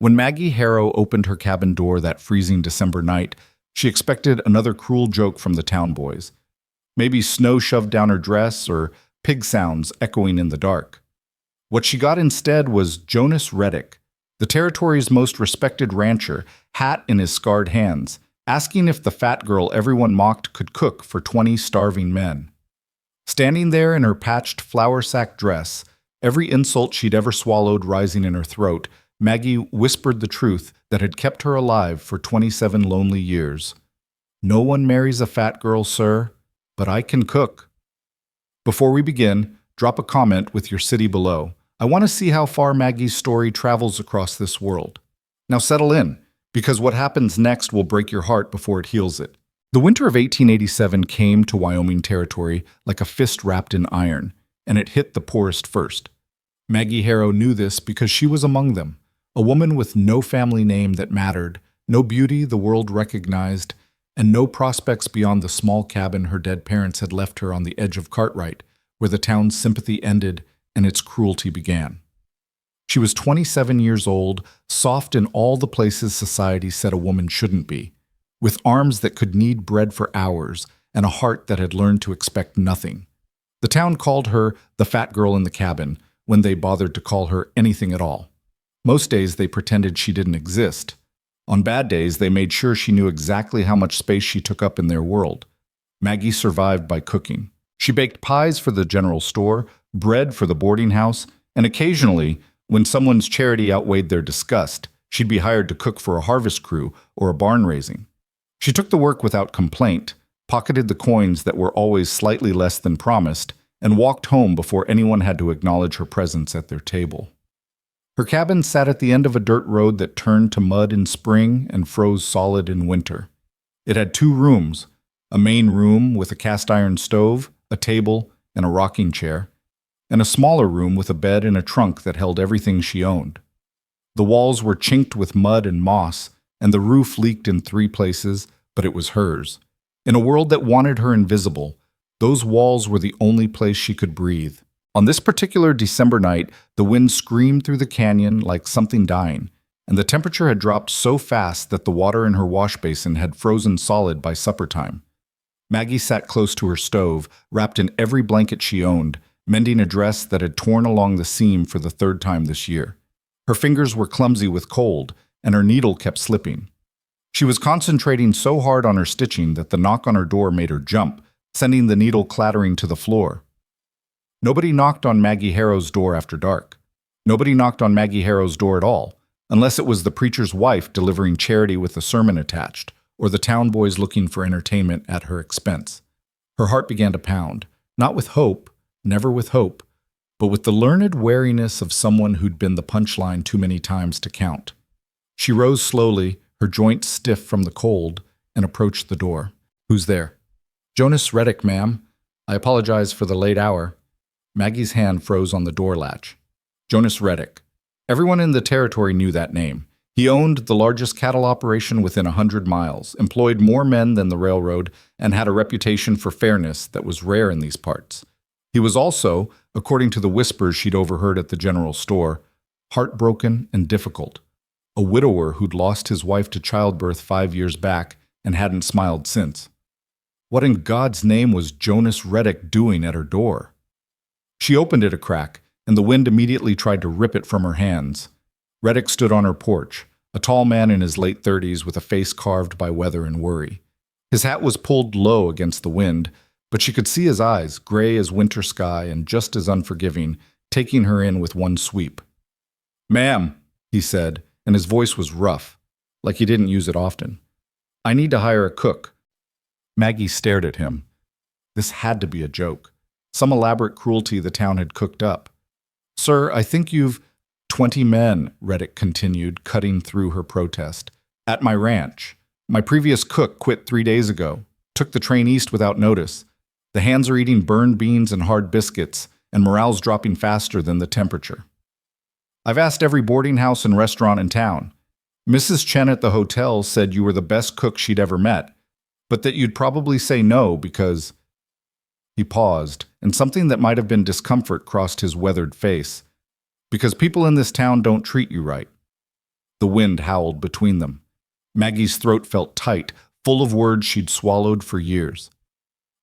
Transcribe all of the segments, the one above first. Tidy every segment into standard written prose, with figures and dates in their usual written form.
When Maggie Harrow opened her cabin door that freezing December night, she expected another cruel joke from the town boys. Maybe snow shoved down her dress or pig sounds echoing in the dark. What she got instead was Jonas Reddick, the territory's most respected rancher, hat in his scarred hands, asking if the fat girl everyone mocked could cook for 20 starving men. Standing there in her patched flour sack dress, every insult she'd ever swallowed rising in her throat, Maggie whispered the truth that had kept her alive for 27 lonely years. "No one marries a fat girl, sir, but I can cook." Before we begin, drop a comment with your city below. I want to see how far Maggie's story travels across this world. Now settle in, because what happens next will break your heart before it heals it. The winter of 1887 came to Wyoming territory like a fist wrapped in iron, and it hit the poorest first. Maggie Harrow knew this because she was among them, a woman with no family name that mattered, no beauty the world recognized, and no prospects beyond the small cabin her dead parents had left her on the edge of Cartwright, where the town's sympathy ended and its cruelty began. She was 27 years old, soft in all the places society said a woman shouldn't be, with arms that could knead bread for hours and a heart that had learned to expect nothing. The town called her the fat girl in the cabin when they bothered to call her anything at all. Most days they pretended she didn't exist. On bad days, they made sure she knew exactly how much space she took up in their world. Maggie survived by cooking. She baked pies for the general store, bread for the boarding house, and occasionally, when someone's charity outweighed their disgust, she'd be hired to cook for a harvest crew or a barn raising. She took the work without complaint, pocketed the coins that were always slightly less than promised, and walked home before anyone had to acknowledge her presence at their table. Her cabin sat at the end of a dirt road that turned to mud in spring and froze solid in winter. It had 2 rooms, a main room with a cast iron stove, a table, and a rocking chair, and a smaller room with a bed and a trunk that held everything she owned. The walls were chinked with mud and moss, and the roof leaked in 3 places, but it was hers. In a world that wanted her invisible, those walls were the only place she could breathe. On this particular December night, the wind screamed through the canyon like something dying, and the temperature had dropped so fast that the water in her wash basin had frozen solid by supper time. Maggie sat close to her stove, wrapped in every blanket she owned, mending a dress that had torn along the seam for the 3rd time this year. Her fingers were clumsy with cold, and her needle kept slipping. She was concentrating so hard on her stitching that the knock on her door made her jump, sending the needle clattering to the floor. Nobody knocked on Maggie Harrow's door after dark. Nobody knocked on Maggie Harrow's door at all, unless it was the preacher's wife delivering charity with a sermon attached, or the town boys looking for entertainment at her expense. Her heart began to pound, not with hope, never with hope, but with the learned wariness of someone who'd been the punchline too many times to count. She rose slowly, her joints stiff from the cold, and approached the door. "Who's there?" "Jonas Reddick, ma'am. I apologize for the late hour." Maggie's hand froze on the door latch. Jonas Reddick. Everyone in the territory knew that name. He owned the largest cattle operation within 100 miles, employed more men than the railroad, and had a reputation for fairness that was rare in these parts. He was also, according to the whispers she'd overheard at the general store, heartbroken and difficult. A widower who'd lost his wife to childbirth 5 years back and hadn't smiled since. What in God's name was Jonas Reddick doing at her door? She opened it a crack, and the wind immediately tried to rip it from her hands. Reddick stood on her porch, a tall man in his late 30s with a face carved by weather and worry. His hat was pulled low against the wind, but she could see his eyes, gray as winter sky and just as unforgiving, taking her in with one sweep. "Ma'am," he said, and his voice was rough, like he didn't use it often. "I need to hire a cook." Maggie stared at him. This had to be a joke. Some elaborate cruelty the town had cooked up. "Sir, I think you've—" "20 men," Reddick continued, cutting through her protest. "At my ranch. My previous cook quit 3 days ago. Took the train east without notice. The hands are eating burned beans and hard biscuits, and morale's dropping faster than the temperature. I've asked every boarding house and restaurant in town. Mrs. Chen at the hotel said you were the best cook she'd ever met, but that you'd probably say no because—" He paused, and something that might have been discomfort crossed his weathered face. "Because people in this town don't treat you right." The wind howled between them. Maggie's throat felt tight, full of words she'd swallowed for years.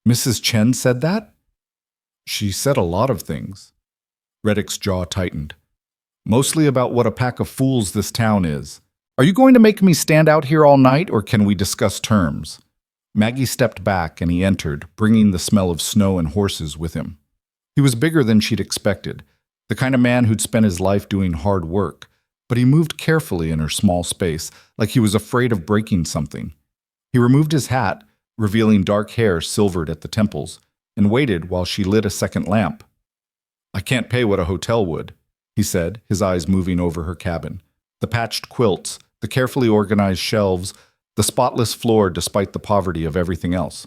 Mrs. Chen said that? She said a lot of things. Reddick's jaw tightened. Mostly about what a pack of fools this town is. Are you going to make me stand out here all night, or can we discuss terms? Maggie stepped back and he entered, bringing the smell of snow and horses with him. He was bigger than she'd expected, the kind of man who'd spent his life doing hard work, but he moved carefully in her small space, like he was afraid of breaking something. He removed his hat, revealing dark hair silvered at the temples, and waited while she lit a second lamp. I can't pay what a hotel would, he said, his eyes moving over her cabin. The patched quilts, the carefully organized shelves, the spotless floor despite the poverty of everything else.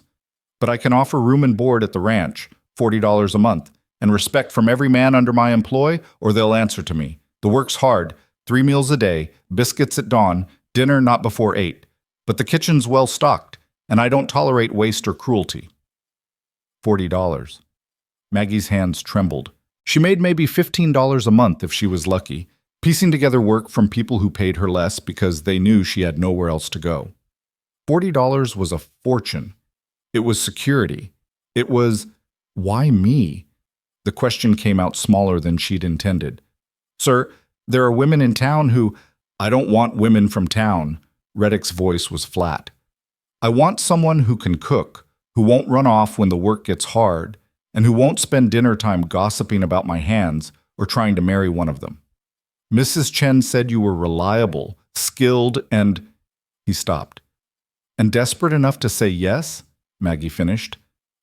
But I can offer room and board at the ranch, $40 a month, and respect from every man under my employ, or they'll answer to me. The work's hard, 3 meals a day, biscuits at dawn, dinner not before 8. But the kitchen's well stocked, and I don't tolerate waste or cruelty. $40. Maggie's hands trembled. She made maybe $15 a month if she was lucky, piecing together work from people who paid her less because they knew she had nowhere else to go. $40 was a fortune. It was security. It was, why me? The question came out smaller than she'd intended. Sir, there are women in town who— I don't want women from town. Reddick's voice was flat. I want someone who can cook, who won't run off when the work gets hard, and who won't spend dinner time gossiping about my hands or trying to marry one of them. Mrs. Chen said you were reliable, skilled, and— He stopped. And desperate enough to say yes? Maggie finished.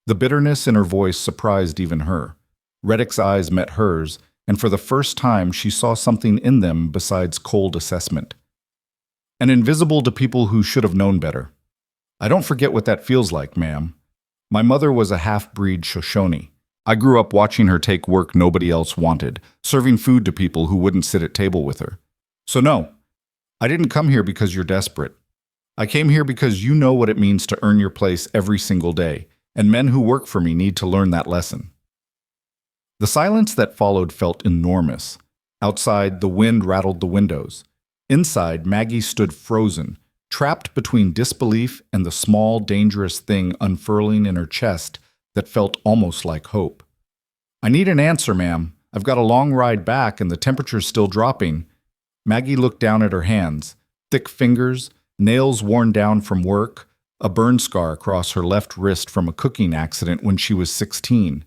The bitterness in her voice surprised even her. Reddick's eyes met hers, and for the first time she saw something in them besides cold assessment. And invisible to people who should have known better. I don't forget what that feels like, ma'am. My mother was a half-breed Shoshone. I grew up watching her take work nobody else wanted, serving food to people who wouldn't sit at table with her. So no, I didn't come here because you're desperate. I came here because you know what it means to earn your place every single day, and men who work for me need to learn that lesson. The silence that followed felt enormous. Outside, the wind rattled the windows. Inside, Maggie stood frozen, trapped between disbelief and the small, dangerous thing unfurling in her chest that felt almost like hope. I need an answer, ma'am. I've got a long ride back and the temperature's still dropping. Maggie looked down at her hands, thick fingers, nails worn down from work, a burn scar across her left wrist from a cooking accident when she was 16.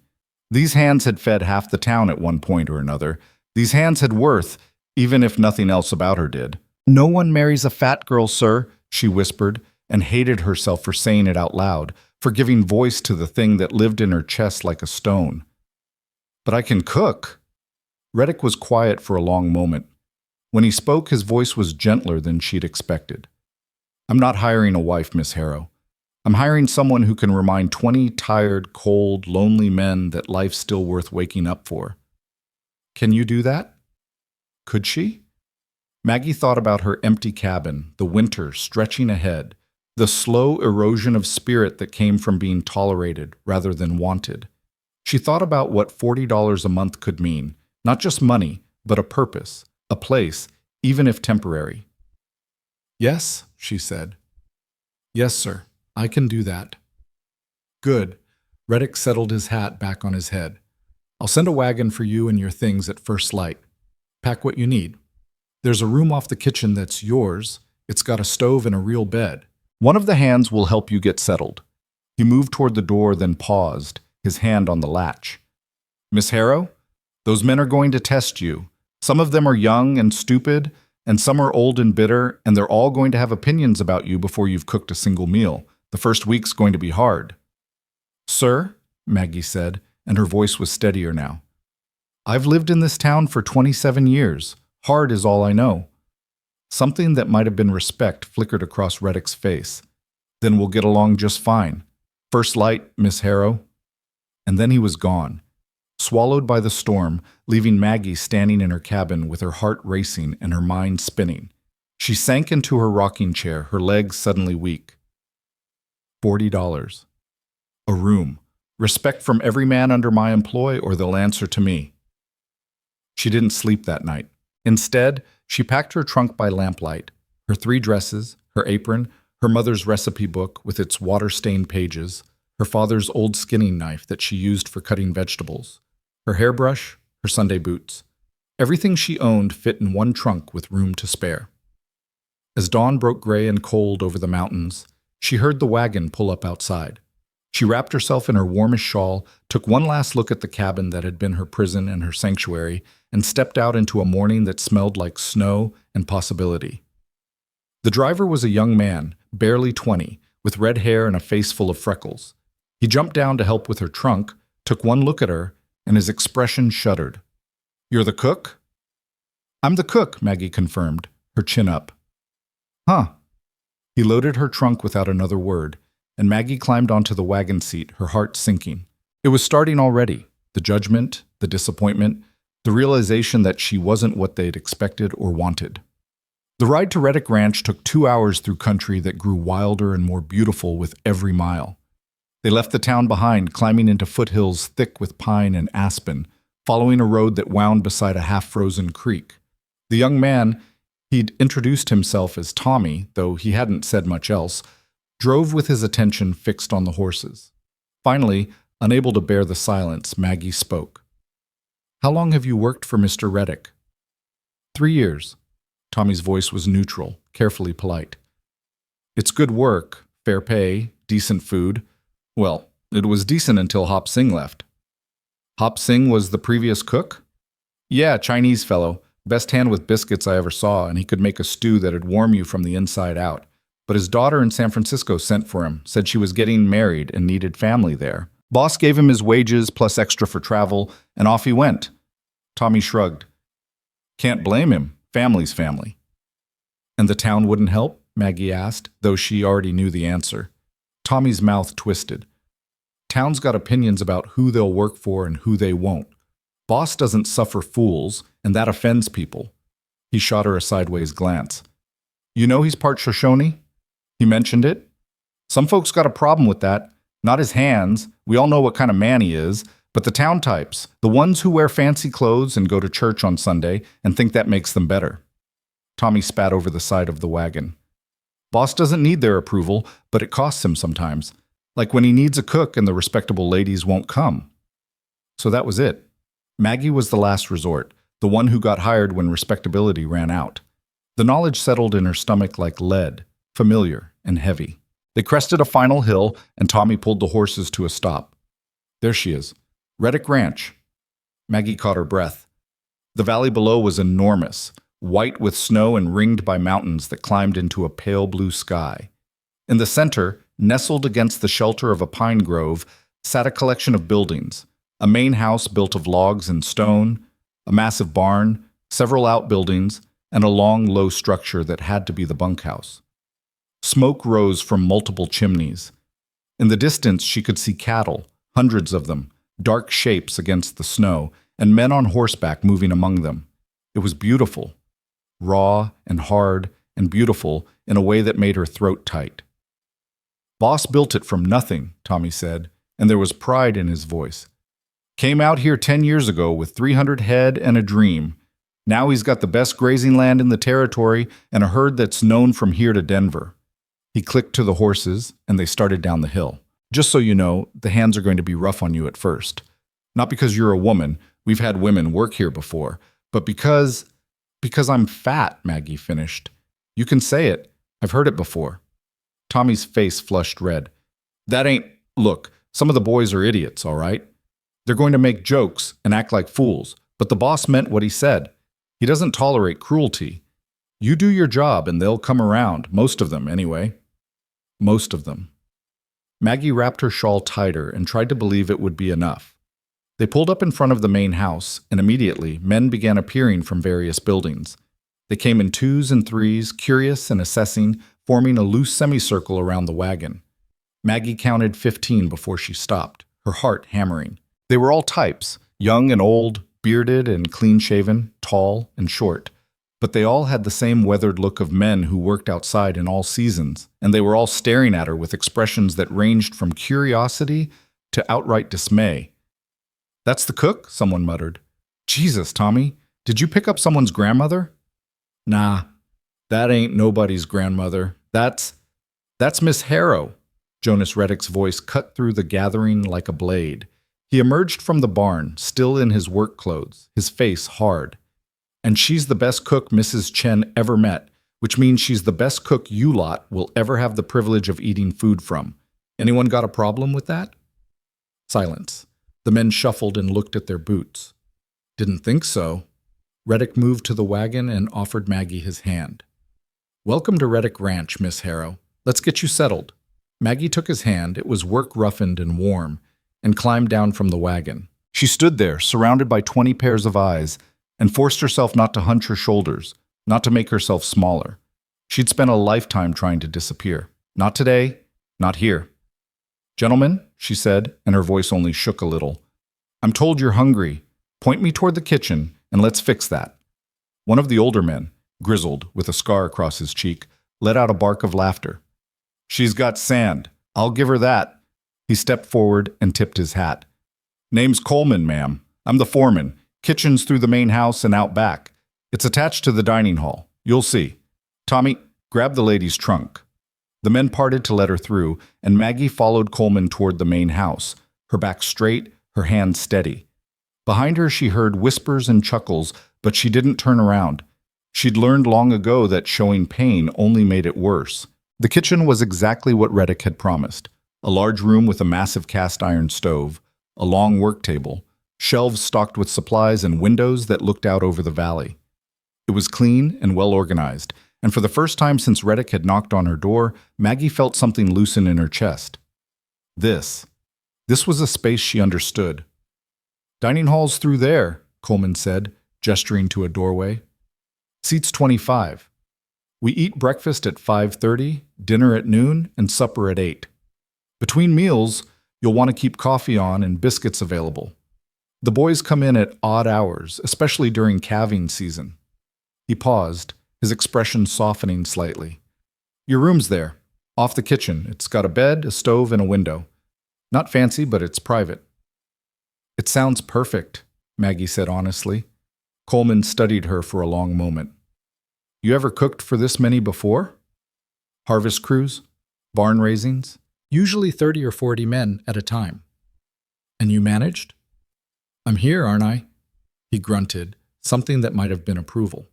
These hands had fed half the town at one point or another. These hands had worth, even if nothing else about her did. No one marries a fat girl, sir, she whispered, and hated herself for saying it out loud, for giving voice to the thing that lived in her chest like a stone. But I can cook. Reddick was quiet for a long moment. When he spoke, his voice was gentler than she'd expected. I'm not hiring a wife, Miss Harrow. I'm hiring someone who can remind 20 tired, cold, lonely men that life's still worth waking up for. Can you do that? Could she? Maggie thought about her empty cabin, the winter stretching ahead, the slow erosion of spirit that came from being tolerated rather than wanted. She thought about what $40 a month could mean, not just money, but a purpose, a place, even if temporary. Yes, she said. Yes, sir, I can do that. Good. Reddick settled his hat back on his head. I'll send a wagon for you and your things at first light. Pack what you need. There's a room off the kitchen that's yours. It's got a stove and a real bed. One of the hands will help you get settled. He moved toward the door, then paused, his hand on the latch. Miss Harrow, those men are going to test you. Some of them are young and stupid, and some are old and bitter, and they're all going to have opinions about you before you've cooked a single meal. The first week's going to be hard. Sir, Maggie said, and her voice was steadier now. I've lived in this town for 27 years. Hard is all I know. Something that might have been respect flickered across Reddick's face. Then we'll get along just fine. First light, Miss Harrow. And then he was gone, swallowed by the storm, leaving Maggie standing in her cabin with her heart racing and her mind spinning. She sank into her rocking chair, her legs suddenly weak. $40. A room. Respect from every man under my employ, or they'll answer to me. She didn't sleep that night. Instead, She packed her trunk by lamplight, her 3 dresses, her apron, her mother's recipe book with its water-stained pages, her father's old skinning knife that she used for cutting vegetables, her hairbrush, her Sunday boots. Everything she owned fit in one trunk with room to spare. As dawn broke gray and cold over the mountains, she heard the wagon pull up outside. She wrapped herself in her warmest shawl, took one last look at the cabin that had been her prison and her sanctuary, and stepped out into a morning that smelled like snow and possibility. The driver was a young man, barely 20, with red hair and a face full of freckles. He jumped down to help with her trunk, took one look at her, and his expression shuddered. "You're the cook?" "I'm the cook," Maggie confirmed, her chin up. "Huh." He loaded her trunk without another word, and Maggie climbed onto the wagon seat, her heart sinking. It was starting already, the judgment, the disappointment, the realization that she wasn't what they'd expected or wanted. The ride to Reddick Ranch took 2 hours through country that grew wilder and more beautiful with every mile. They left the town behind, climbing into foothills thick with pine and aspen, following a road that wound beside a half-frozen creek. The young man, he'd introduced himself as Tommy, though he hadn't said much else, drove with his attention fixed on the horses. Finally, unable to bear the silence, Maggie spoke. "How long have you worked for Mr. Reddick?" 3 years. Tommy's voice was neutral, carefully polite. "It's good work, fair pay, decent food. Well, it was decent until Hop Sing left." "Hop Sing was the previous cook?" "Yeah, Chinese fellow. Best hand with biscuits I ever saw, and he could make a stew that'd warm you from the inside out. But his daughter in San Francisco sent for him, said she was getting married and needed family there. Boss gave him his wages plus extra for travel, and off he went." Tommy shrugged. "Can't blame him. Family's family." "And the town wouldn't help?" Maggie asked, though she already knew the answer. Tommy's mouth twisted. "Town's got opinions about who they'll work for and who they won't. Boss doesn't suffer fools, and that offends people." He shot her a sideways glance. "You know he's part Shoshone?" "He mentioned it." "Some folks got a problem with that. Not his hands. We all know what kind of man he is. But the town types, the ones who wear fancy clothes and go to church on Sunday and think that makes them better." Tommy spat over the side of the wagon. "Boss doesn't need their approval, but it costs him sometimes. Like when he needs a cook and the respectable ladies won't come." So that was it. Maggie was the last resort, the one who got hired when respectability ran out. The knowledge settled in her stomach like lead, familiar and heavy. They crested a final hill, and Tommy pulled the horses to a stop. "There she is. Reddick Ranch." Maggie caught her breath. The valley below was enormous, white with snow and ringed by mountains that climbed into a pale blue sky. In the center, nestled against the shelter of a pine grove, sat a collection of buildings, a main house built of logs and stone, a massive barn, several outbuildings, and a long, low structure that had to be the bunkhouse. Smoke rose from multiple chimneys. In the distance, she could see cattle, hundreds of them, dark shapes against the snow, and men on horseback moving among them. It was beautiful, raw and hard and beautiful in a way that made her throat tight. "Boss built it from nothing," Tommy said, and there was pride in his voice. "Came out here 10 years ago with 300 head and a dream. Now he's got the best grazing land in the territory and a herd that's known from here to Denver." He clicked to the horses, and they started down the hill. "Just so you know, the hands are going to be rough on you at first. Not because you're a woman, we've had women work here before, but because I'm fat," Maggie finished. "You can say it. I've heard it before." Tommy's face flushed red. Look, some of the boys are idiots, all right? They're going to make jokes and act like fools, but the boss meant what he said. He doesn't tolerate cruelty. You do your job and they'll come around, most of them anyway." Most of them. Maggie wrapped her shawl tighter and tried to believe it would be enough. They pulled up in front of the main house, and immediately men began appearing from various buildings. They came in 2s and 3s, curious and assessing, forming a loose semicircle around the wagon. Maggie counted 15 before she stopped, her heart hammering. They were all types, young and old, bearded and clean-shaven, tall and short. But they all had the same weathered look of men who worked outside in all seasons, and they were all staring at her with expressions that ranged from curiosity to outright dismay. "That's the cook?" someone muttered. "Jesus, Tommy, did you pick up someone's grandmother?" Nah, that ain't nobody's grandmother. That's Miss Harrow. Jonas Reddick's voice cut through the gathering like a blade. He emerged from the barn, still in his work clothes, his face hard. And she's the best cook Mrs. Chen ever met, which means she's the best cook you lot will ever have the privilege of eating food from. Anyone got a problem with that? Silence. The men shuffled and looked at their boots. Didn't think so. Reddick moved to the wagon and offered Maggie his hand. Welcome to Reddick Ranch, Miss Harrow. Let's get you settled. Maggie took his hand, it was work-roughened and warm, and climbed down from the wagon. She stood there, surrounded by 20 pairs of eyes, and forced herself not to hunch her shoulders, not to make herself smaller. She'd spent a lifetime trying to disappear. Not today, not here. Gentlemen, she said, and her voice only shook a little. I'm told you're hungry. Point me toward the kitchen, and let's fix that. One of the older men, grizzled, with a scar across his cheek, let out a bark of laughter. She's got sand. I'll give her that. He stepped forward and tipped his hat. Name's Coleman, ma'am. I'm the foreman. Kitchen's through the main house and out back. It's attached to the dining hall. You'll see. Tommy, grab the lady's trunk. The men parted to let her through, and Maggie followed Coleman toward the main house, her back straight, her hands steady. Behind her she heard whispers and chuckles, but she didn't turn around. She'd learned long ago that showing pain only made it worse. The kitchen was exactly what Reddick had promised. A large room with a massive cast-iron stove, a long work table, shelves stocked with supplies, and windows that looked out over the valley. It was clean and well-organized, and for the first time since Reddick had knocked on her door, Maggie felt something loosen in her chest. This was a space she understood. Dining hall's through there, Coleman said, gesturing to a doorway. Seats 25. We eat breakfast at 5:30, dinner at noon, and supper at 8. Between meals, you'll want to keep coffee on and biscuits available. The boys come in at odd hours, especially during calving season. He paused, his expression softening slightly. Your room's there, off the kitchen. It's got a bed, a stove, and a window. Not fancy, but it's private. It sounds perfect, Maggie said honestly. Coleman studied her for a long moment. You ever cooked for this many before? Harvest crews? Barn raisings? Usually 30 or 40 men at a time. And you managed? I'm here, aren't I? He grunted, something that might have been approval.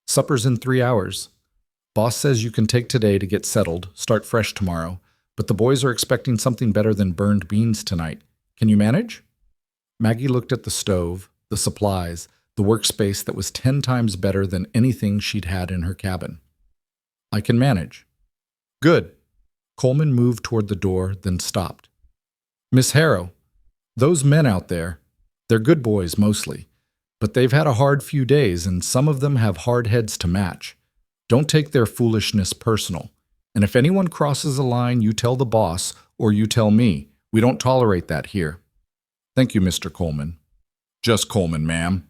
Supper's in 3 hours. Boss says you can take today to get settled, start fresh tomorrow, but the boys are expecting something better than burned beans tonight. Can you manage? Maggie looked at the stove, the supplies, the workspace that was 10 times better than anything she'd had in her cabin. I can manage. Good. Coleman moved toward the door, then stopped. Miss Harrow, those men out there, they're good boys mostly, but they've had a hard few days and some of them have hard heads to match. Don't take their foolishness personal. And if anyone crosses a line, you tell the boss or you tell me. We don't tolerate that here. Thank you, Mr. Coleman. Just Coleman, ma'am.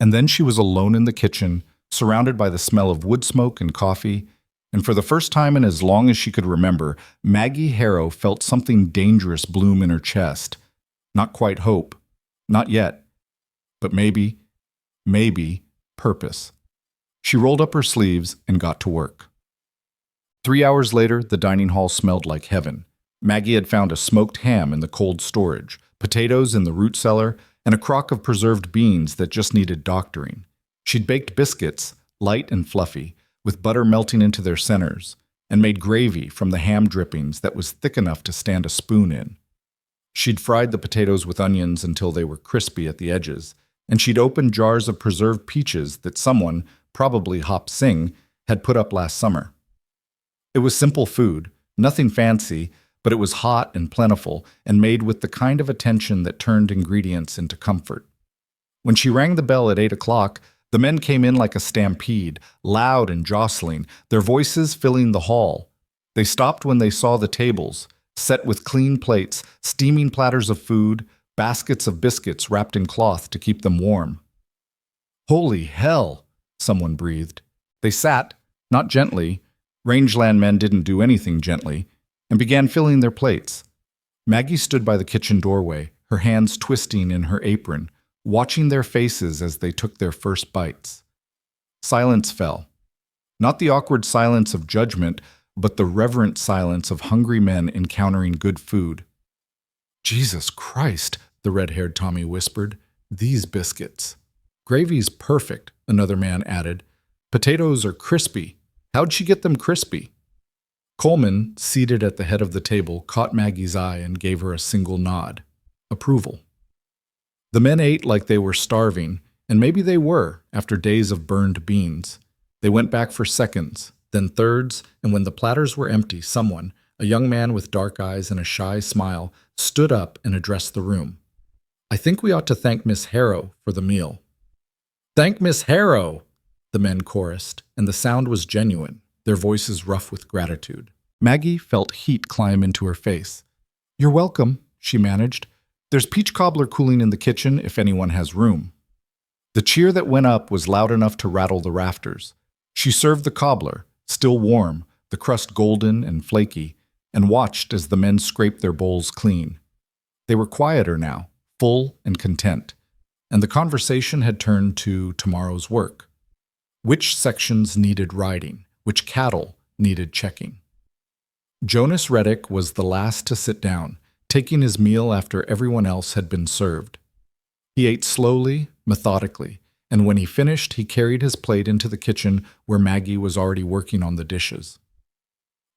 And then she was alone in the kitchen, surrounded by the smell of wood smoke and coffee, and for the first time in as long as she could remember, Maggie Harrow felt something dangerous bloom in her chest. Not quite hope. Not yet. But maybe, purpose. She rolled up her sleeves and got to work. 3 hours later, the dining hall smelled like heaven. Maggie had found a smoked ham in the cold storage, potatoes in the root cellar, and a crock of preserved beans that just needed doctoring. She'd baked biscuits, light and fluffy, with butter melting into their centers, and made gravy from the ham drippings that was thick enough to stand a spoon in. She'd fried the potatoes with onions until they were crispy at the edges, and she'd opened jars of preserved peaches that someone, probably Hop Sing, had put up last summer. It was simple food, nothing fancy, but it was hot and plentiful and made with the kind of attention that turned ingredients into comfort. When she rang the bell at 8 o'clock, the men came in like a stampede, loud and jostling, their voices filling the hall. They stopped when they saw the tables, set with clean plates, steaming platters of food, baskets of biscuits wrapped in cloth to keep them warm. Holy hell, someone breathed. They sat, not gently, rangeland men didn't do anything gently, and began filling their plates. Maggie stood by the kitchen doorway, her hands twisting in her apron, watching their faces as they took their first bites. Silence fell. Not the awkward silence of judgment, but the reverent silence of hungry men encountering good food. Jesus Christ, the red-haired Tommy whispered. These biscuits. Gravy's perfect, another man added. Potatoes are crispy. How'd she get them crispy? Coleman, seated at the head of the table, caught Maggie's eye and gave her a single nod. Approval. The men ate like they were starving, and maybe they were, after days of burned beans. They went back for seconds, then thirds, and when the platters were empty, someone, a young man with dark eyes and a shy smile, stood up and addressed the room. I think we ought to thank Miss Harrow for the meal. Thank Miss Harrow, the men chorused, and the sound was genuine, their voices rough with gratitude. Maggie felt heat climb into her face. You're welcome, she managed. There's peach cobbler cooling in the kitchen if anyone has room. The cheer that went up was loud enough to rattle the rafters. She served the cobbler, still warm, the crust golden and flaky, and watched as the men scraped their bowls clean. They were quieter now, full and content, and the conversation had turned to tomorrow's work. Which sections needed riding, which cattle needed checking. Jonas Reddick was the last to sit down, taking his meal after everyone else had been served. He ate slowly, methodically, and when he finished, he carried his plate into the kitchen where Maggie was already working on the dishes.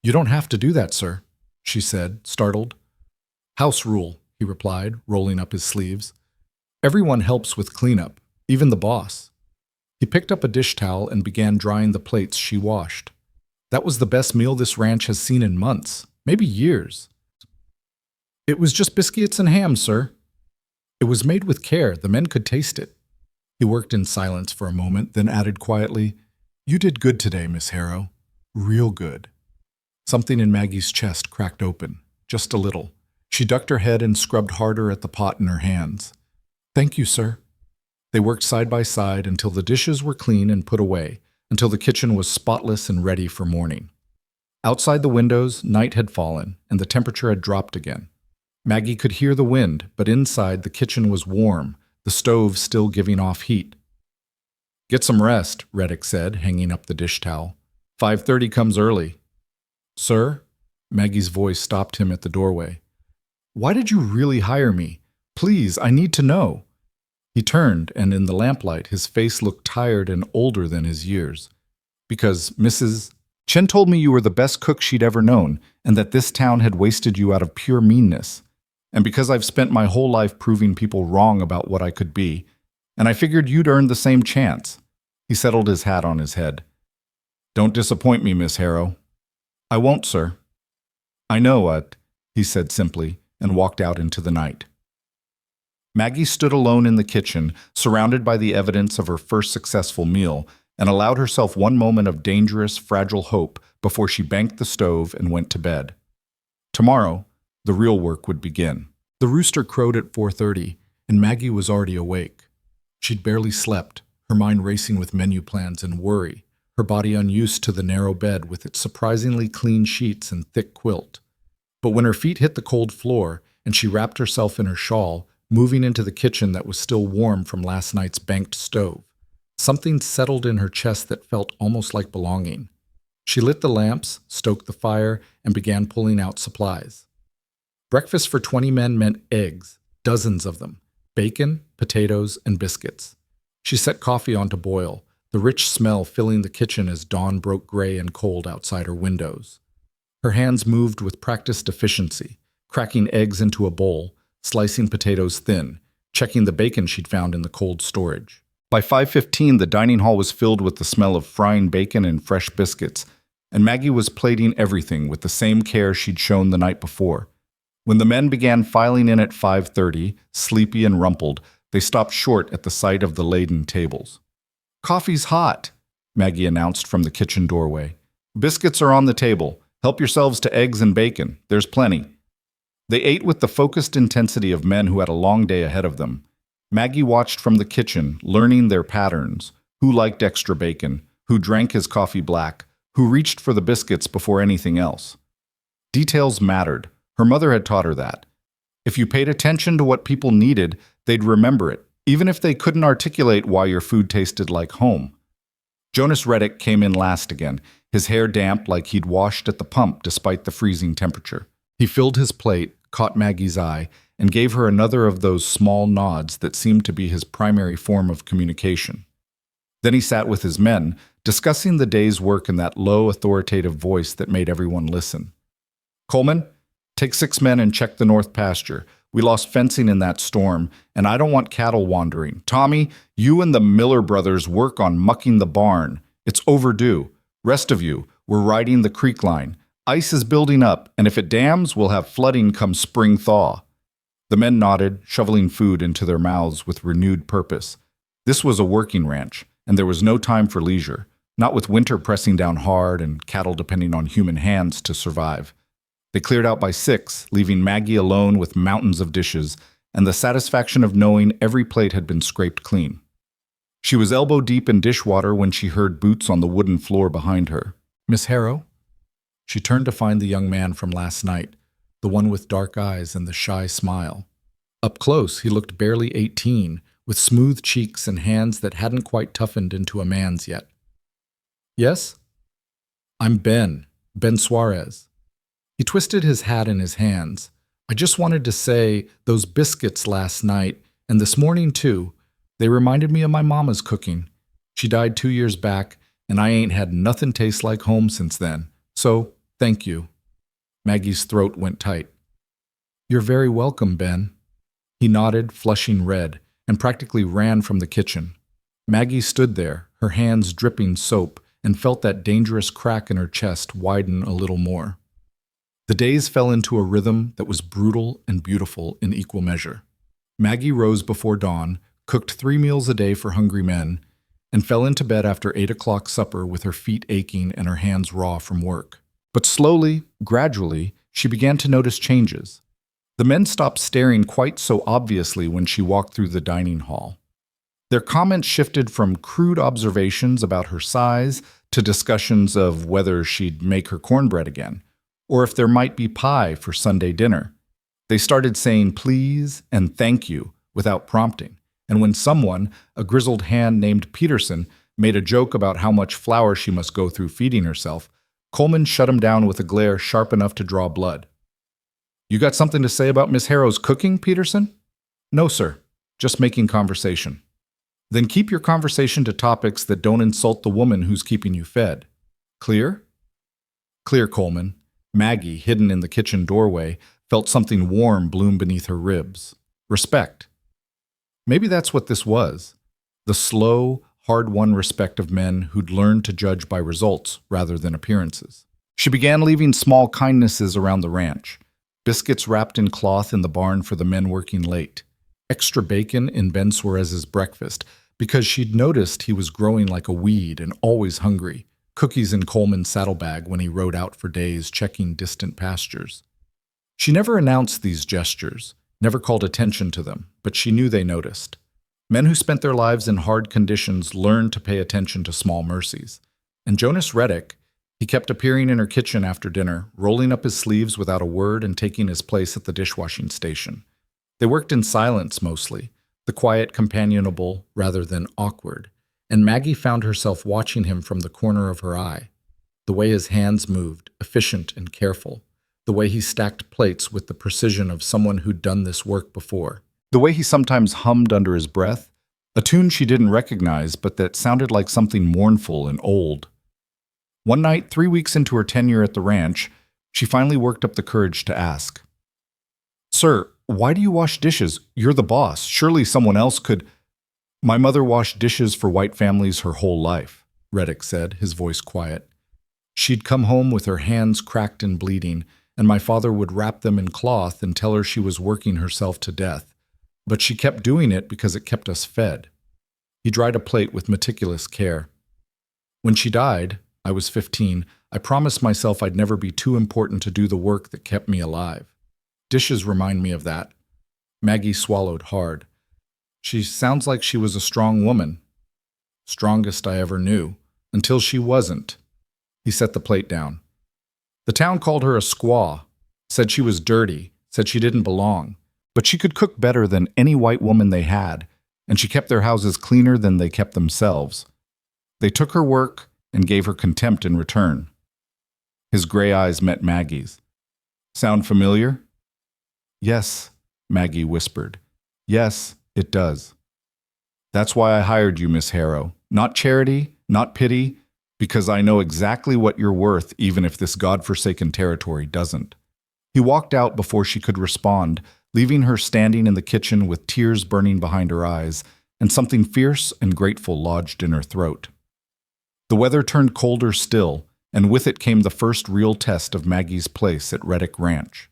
You don't have to do that, sir, she said, startled. House rule, he replied, rolling up his sleeves. Everyone helps with cleanup, even the boss. He picked up a dish towel and began drying the plates she washed. That was the best meal this ranch has seen in months, maybe years. It was just biscuits and ham, sir. It was made with care. The men could taste it. He worked in silence for a moment, then added quietly, You did good today, Miss Harrow. Real good. Something in Maggie's chest cracked open, just a little. She ducked her head and scrubbed harder at the pot in her hands. Thank you, sir. They worked side by side until the dishes were clean and put away, until the kitchen was spotless and ready for morning. Outside the windows, night had fallen, and the temperature had dropped again. Maggie could hear the wind, but inside the kitchen was warm, the stove still giving off heat. Get some rest, Reddick said, hanging up the dish towel. 5:30 comes early. Sir? Maggie's voice stopped him at the doorway. Why did you really hire me? Please, I need to know. He turned, and in the lamplight, his face looked tired and older than his years. Because Mrs. Chen told me you were the best cook she'd ever known, and that this town had wasted you out of pure meanness. And because I've spent my whole life proving people wrong about what I could be, and I figured you'd earn the same chance. He settled his hat on his head. Don't disappoint me, Miss Harrow. I won't, sir. I know, he said simply, and walked out into the night. Maggie stood alone in the kitchen, surrounded by the evidence of her first successful meal, and allowed herself one moment of dangerous, fragile hope before she banked the stove and went to bed. Tomorrow, the real work would begin. The rooster crowed at 4:30, and Maggie was already awake. She'd barely slept, her mind racing with menu plans and worry, her body unused to the narrow bed with its surprisingly clean sheets and thick quilt. But when her feet hit the cold floor and she wrapped herself in her shawl, moving into the kitchen that was still warm from last night's banked stove, something settled in her chest that felt almost like belonging. She lit the lamps, stoked the fire, and began pulling out supplies. Breakfast for 20 men meant eggs, dozens of them, bacon, potatoes, and biscuits. She set coffee on to boil, the rich smell filling the kitchen as dawn broke gray and cold outside her windows. Her hands moved with practiced efficiency, cracking eggs into a bowl, slicing potatoes thin, checking the bacon she'd found in the cold storage. By 5:15, the dining hall was filled with the smell of frying bacon and fresh biscuits, and Maggie was plating everything with the same care she'd shown the night before. When the men began filing in at 5:30, sleepy and rumpled, they stopped short at the sight of the laden tables. Coffee's hot, Maggie announced from the kitchen doorway. Biscuits are on the table. Help yourselves to eggs and bacon. There's plenty. They ate with the focused intensity of men who had a long day ahead of them. Maggie watched from the kitchen, learning their patterns, who liked extra bacon, who drank his coffee black, who reached for the biscuits before anything else. Details mattered. Her mother had taught her that. If you paid attention to what people needed, they'd remember it, even if they couldn't articulate why your food tasted like home. Jonas Reddick came in last again, his hair damp like he'd washed at the pump despite the freezing temperature. He filled his plate, caught Maggie's eye, and gave her another of those small nods that seemed to be his primary form of communication. Then he sat with his men, discussing the day's work in that low, authoritative voice that made everyone listen. "Coleman, take 6 men and check the north pasture. We lost fencing in that storm, and I don't want cattle wandering. Tommy, you and the Miller brothers work on mucking the barn. It's overdue. Rest of you, we're riding the creek line. Ice is building up, and if it dams, we'll have flooding come spring thaw." The men nodded, shoveling food into their mouths with renewed purpose. This was a working ranch, and there was no time for leisure, not with winter pressing down hard and cattle depending on human hands to survive. They cleared out by 6, leaving Maggie alone with mountains of dishes and the satisfaction of knowing every plate had been scraped clean. She was elbow deep in dishwater when she heard boots on the wooden floor behind her. "Miss Harrow?" She turned to find the young man from last night, the one with dark eyes and the shy smile. Up close, he looked barely 18, with smooth cheeks and hands that hadn't quite toughened into a man's yet. "Yes?" "I'm Ben Suarez." He twisted his hat in his hands. "I just wanted to say, those biscuits last night, and this morning too, they reminded me of my mama's cooking. She died 2 years back, and I ain't had nothing taste like home since then. So, thank you." Maggie's throat went tight. "You're very welcome, Ben." He nodded, flushing red, and practically ran from the kitchen. Maggie stood there, her hands dripping soap, and felt that dangerous crack in her chest widen a little more. The days fell into a rhythm that was brutal and beautiful in equal measure. Maggie rose before dawn, cooked 3 meals a day for hungry men, and fell into bed after 8 o'clock supper with her feet aching and her hands raw from work. But slowly, gradually, she began to notice changes. The men stopped staring quite so obviously when she walked through the dining hall. Their comments shifted from crude observations about her size to discussions of whether she'd make her cornbread again, or if there might be pie for Sunday dinner. They started saying please and thank you without prompting, and when someone, a grizzled hand named Peterson, made a joke about how much flour she must go through feeding herself, Coleman shut him down with a glare sharp enough to draw blood. "You got something to say about Miss Harrow's cooking, Peterson?" "No, sir. Just making conversation." "Then keep your conversation to topics that don't insult the woman who's keeping you fed. Clear?" "Clear, Coleman." Maggie, hidden in the kitchen doorway, felt something warm bloom beneath her ribs. Respect. Maybe that's what this was. The slow, hard-won respect of men who'd learned to judge by results rather than appearances. She began leaving small kindnesses around the ranch. Biscuits wrapped in cloth in the barn for the men working late. Extra bacon in Ben Suarez's breakfast, because she'd noticed he was growing like a weed and always hungry. Cookies in Coleman's saddlebag when he rode out for days checking distant pastures. She never announced these gestures, never called attention to them, but she knew they noticed. Men who spent their lives in hard conditions learned to pay attention to small mercies. And Jonas Reddick, he kept appearing in her kitchen after dinner, rolling up his sleeves without a word and taking his place at the dishwashing station. They worked in silence mostly, the quiet companionable rather than awkward, and Maggie found herself watching him from the corner of her eye. The way his hands moved, efficient and careful. The way he stacked plates with the precision of someone who'd done this work before. The way he sometimes hummed under his breath, a tune she didn't recognize but that sounded like something mournful and old. One night, 3 weeks into her tenure at the ranch, she finally worked up the courage to ask. "Sir, why do you wash dishes? You're the boss. Surely someone else could—" "My mother washed dishes for white families her whole life," Reddick said, his voice quiet. "She'd come home with her hands cracked and bleeding, and my father would wrap them in cloth and tell her she was working herself to death. But she kept doing it because it kept us fed." He dried a plate with meticulous care. "When she died, I was 15, I promised myself I'd never be too important to do the work that kept me alive. Dishes remind me of that." Maggie swallowed hard. "She sounds like she was a strong woman." "Strongest I ever knew, until she wasn't." He set the plate down. "The town called her a squaw, said she was dirty, said she didn't belong. But she could cook better than any white woman they had, and she kept their houses cleaner than they kept themselves. They took her work and gave her contempt in return. His gray eyes met Maggie's. Sound familiar? Yes, Maggie whispered. Yes, it does. That's why I hired you, Miss Harrow. Not charity, not pity, because I know exactly what you're worth even if this godforsaken territory doesn't. He walked out before she could respond, leaving her standing in the kitchen with tears burning behind her eyes and something fierce and grateful lodged in her throat. The weather turned colder still, and with it came the first real test of Maggie's place at Reddick Ranch.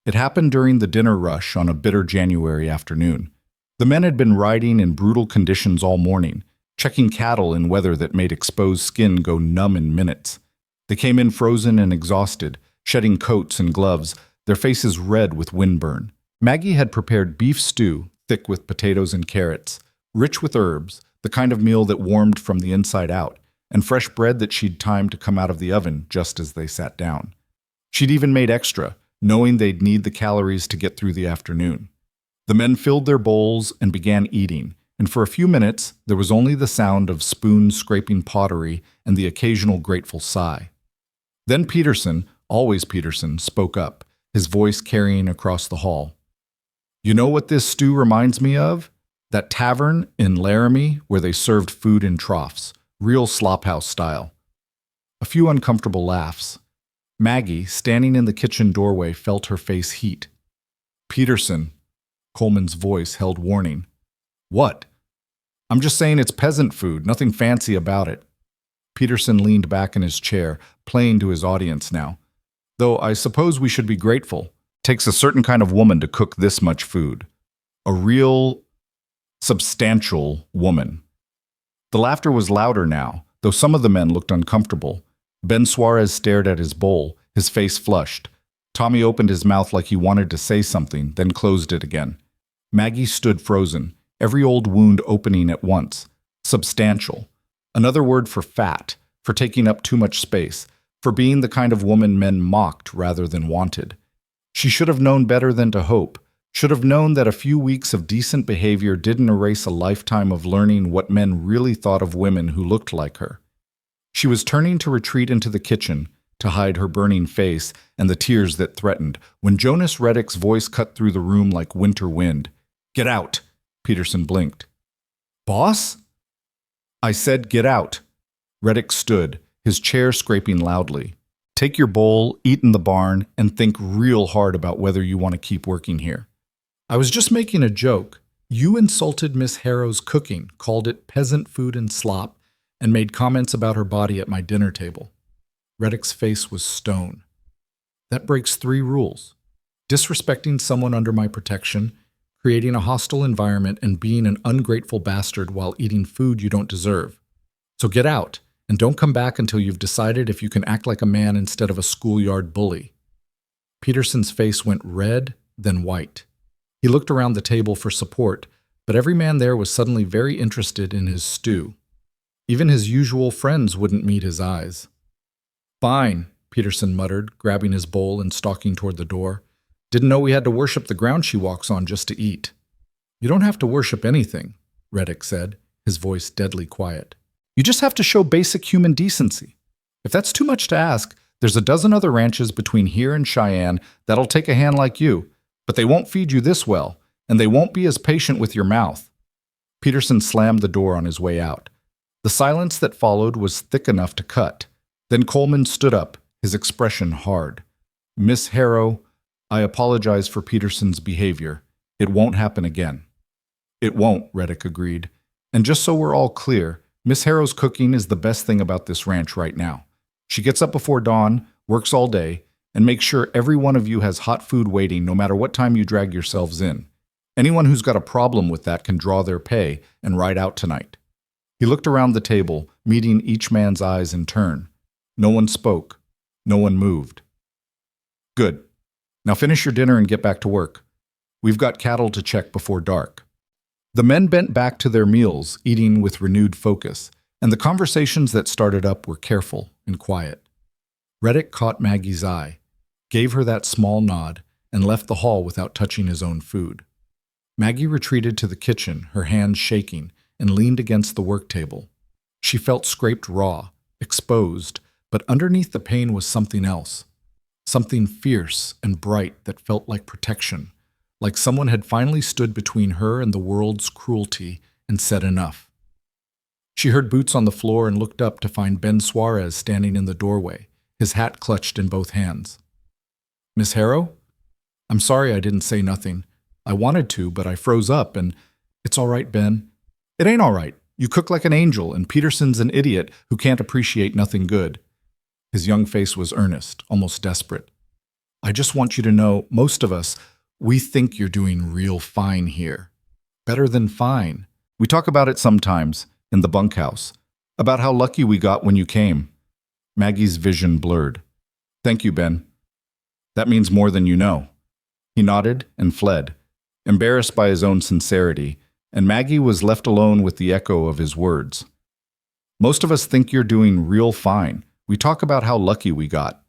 It happened during the dinner rush on a bitter January afternoon. The men had been riding in brutal conditions all morning, checking cattle in weather that made exposed skin go numb in minutes. They came in frozen and exhausted, shedding coats and gloves, their faces red with windburn. Maggie had prepared beef stew, thick with potatoes and carrots, rich with herbs, the kind of meal that warmed from the inside out, and fresh bread that she'd timed to come out of the oven just as they sat down. She'd even made extra, knowing they'd need the calories to get through the afternoon. The men filled their bowls and began eating, and for a few minutes there was only the sound of spoons scraping pottery and the occasional grateful sigh. Then Peterson, always Peterson, spoke up, his voice carrying across the hall. You know what this stew reminds me of? That tavern in Laramie where they served food in troughs, real slophouse style. A few uncomfortable laughs. Maggie, standing in the kitchen doorway, felt her face heat. Peterson, Coleman's voice held warning. What? I'm just saying it's peasant food, nothing fancy about it. Peterson leaned back in his chair, playing to his audience now. Though I suppose we should be grateful. Takes a certain kind of woman to cook this much food. A real, substantial woman. The laughter was louder now, though some of the men looked uncomfortable. Ben Suarez stared at his bowl, his face flushed. Tommy opened his mouth like he wanted to say something, then closed it again. Maggie stood frozen, every old wound opening at once. Substantial. Another word for fat, for taking up too much space, for being the kind of woman men mocked rather than wanted. She should have known better than to hope, should have known that a few weeks of decent behavior didn't erase a lifetime of learning what men really thought of women who looked like her. She was turning to retreat into the kitchen, to hide her burning face and the tears that threatened, when Jonas Reddick's voice cut through the room like winter wind. Get out! Peterson blinked. Boss? I said get out. Reddick stood, his chair scraping loudly. Take your bowl, eat in the barn, and think real hard about whether you want to keep working here. I was just making a joke. You insulted Miss Harrow's cooking, called it peasant food and slop, and made comments about her body at my dinner table. Reddick's face was stone. That breaks 3 rules. Disrespecting someone under my protection, creating a hostile environment, and being an ungrateful bastard while eating food you don't deserve. So get out, and don't come back until you've decided if you can act like a man instead of a schoolyard bully. Peterson's face went red, then white. He looked around the table for support, but every man there was suddenly very interested in his stew. Even his usual friends wouldn't meet his eyes. Fine, Peterson muttered, grabbing his bowl and stalking toward the door. Didn't know we had to worship the ground she walks on just to eat. You don't have to worship anything, Reddick said, his voice deadly quiet. You just have to show basic human decency. If that's too much to ask, there's a dozen other ranches between here and Cheyenne that'll take a hand like you, but they won't feed you this well, and they won't be as patient with your mouth. Peterson slammed the door on his way out. The silence that followed was thick enough to cut. Then Coleman stood up, his expression hard. Miss Harrow, I apologize for Peterson's behavior. It won't happen again. It won't, Reddick agreed. And just so we're all clear, Miss Harrow's cooking is the best thing about this ranch right now. She gets up before dawn, works all day, and makes sure every one of you has hot food waiting no matter what time you drag yourselves in. Anyone who's got a problem with that can draw their pay and ride out tonight. He looked around the table, meeting each man's eyes in turn. No one spoke. No one moved. Good. Now finish your dinner and get back to work. We've got cattle to check before dark. The men bent back to their meals, eating with renewed focus, and the conversations that started up were careful and quiet. Reddick caught Maggie's eye, gave her that small nod, and left the hall without touching his own food. Maggie retreated to the kitchen, her hands shaking, and leaned against the work table. She felt scraped raw, exposed, but underneath the pain was something else. Something fierce and bright that felt like protection, like someone had finally stood between her and the world's cruelty and said enough. She heard boots on the floor and looked up to find Ben Suarez standing in the doorway, his hat clutched in both hands. "Miss Harrow? I'm sorry I didn't say nothing. I wanted to, but I froze up and it's all right, Ben. It ain't all right. You cook like an angel and Peterson's an idiot who can't appreciate nothing good." His young face was earnest, almost desperate. "I just want you to know, most of us, we think you're doing real fine here. Better than fine. We talk about it sometimes, in the bunkhouse, about how lucky we got when you came." Maggie's vision blurred. "Thank you, Ben. That means more than you know." He nodded and fled, embarrassed by his own sincerity, and Maggie was left alone with the echo of his words. "Most of us think you're doing real fine. We talk about how lucky we got."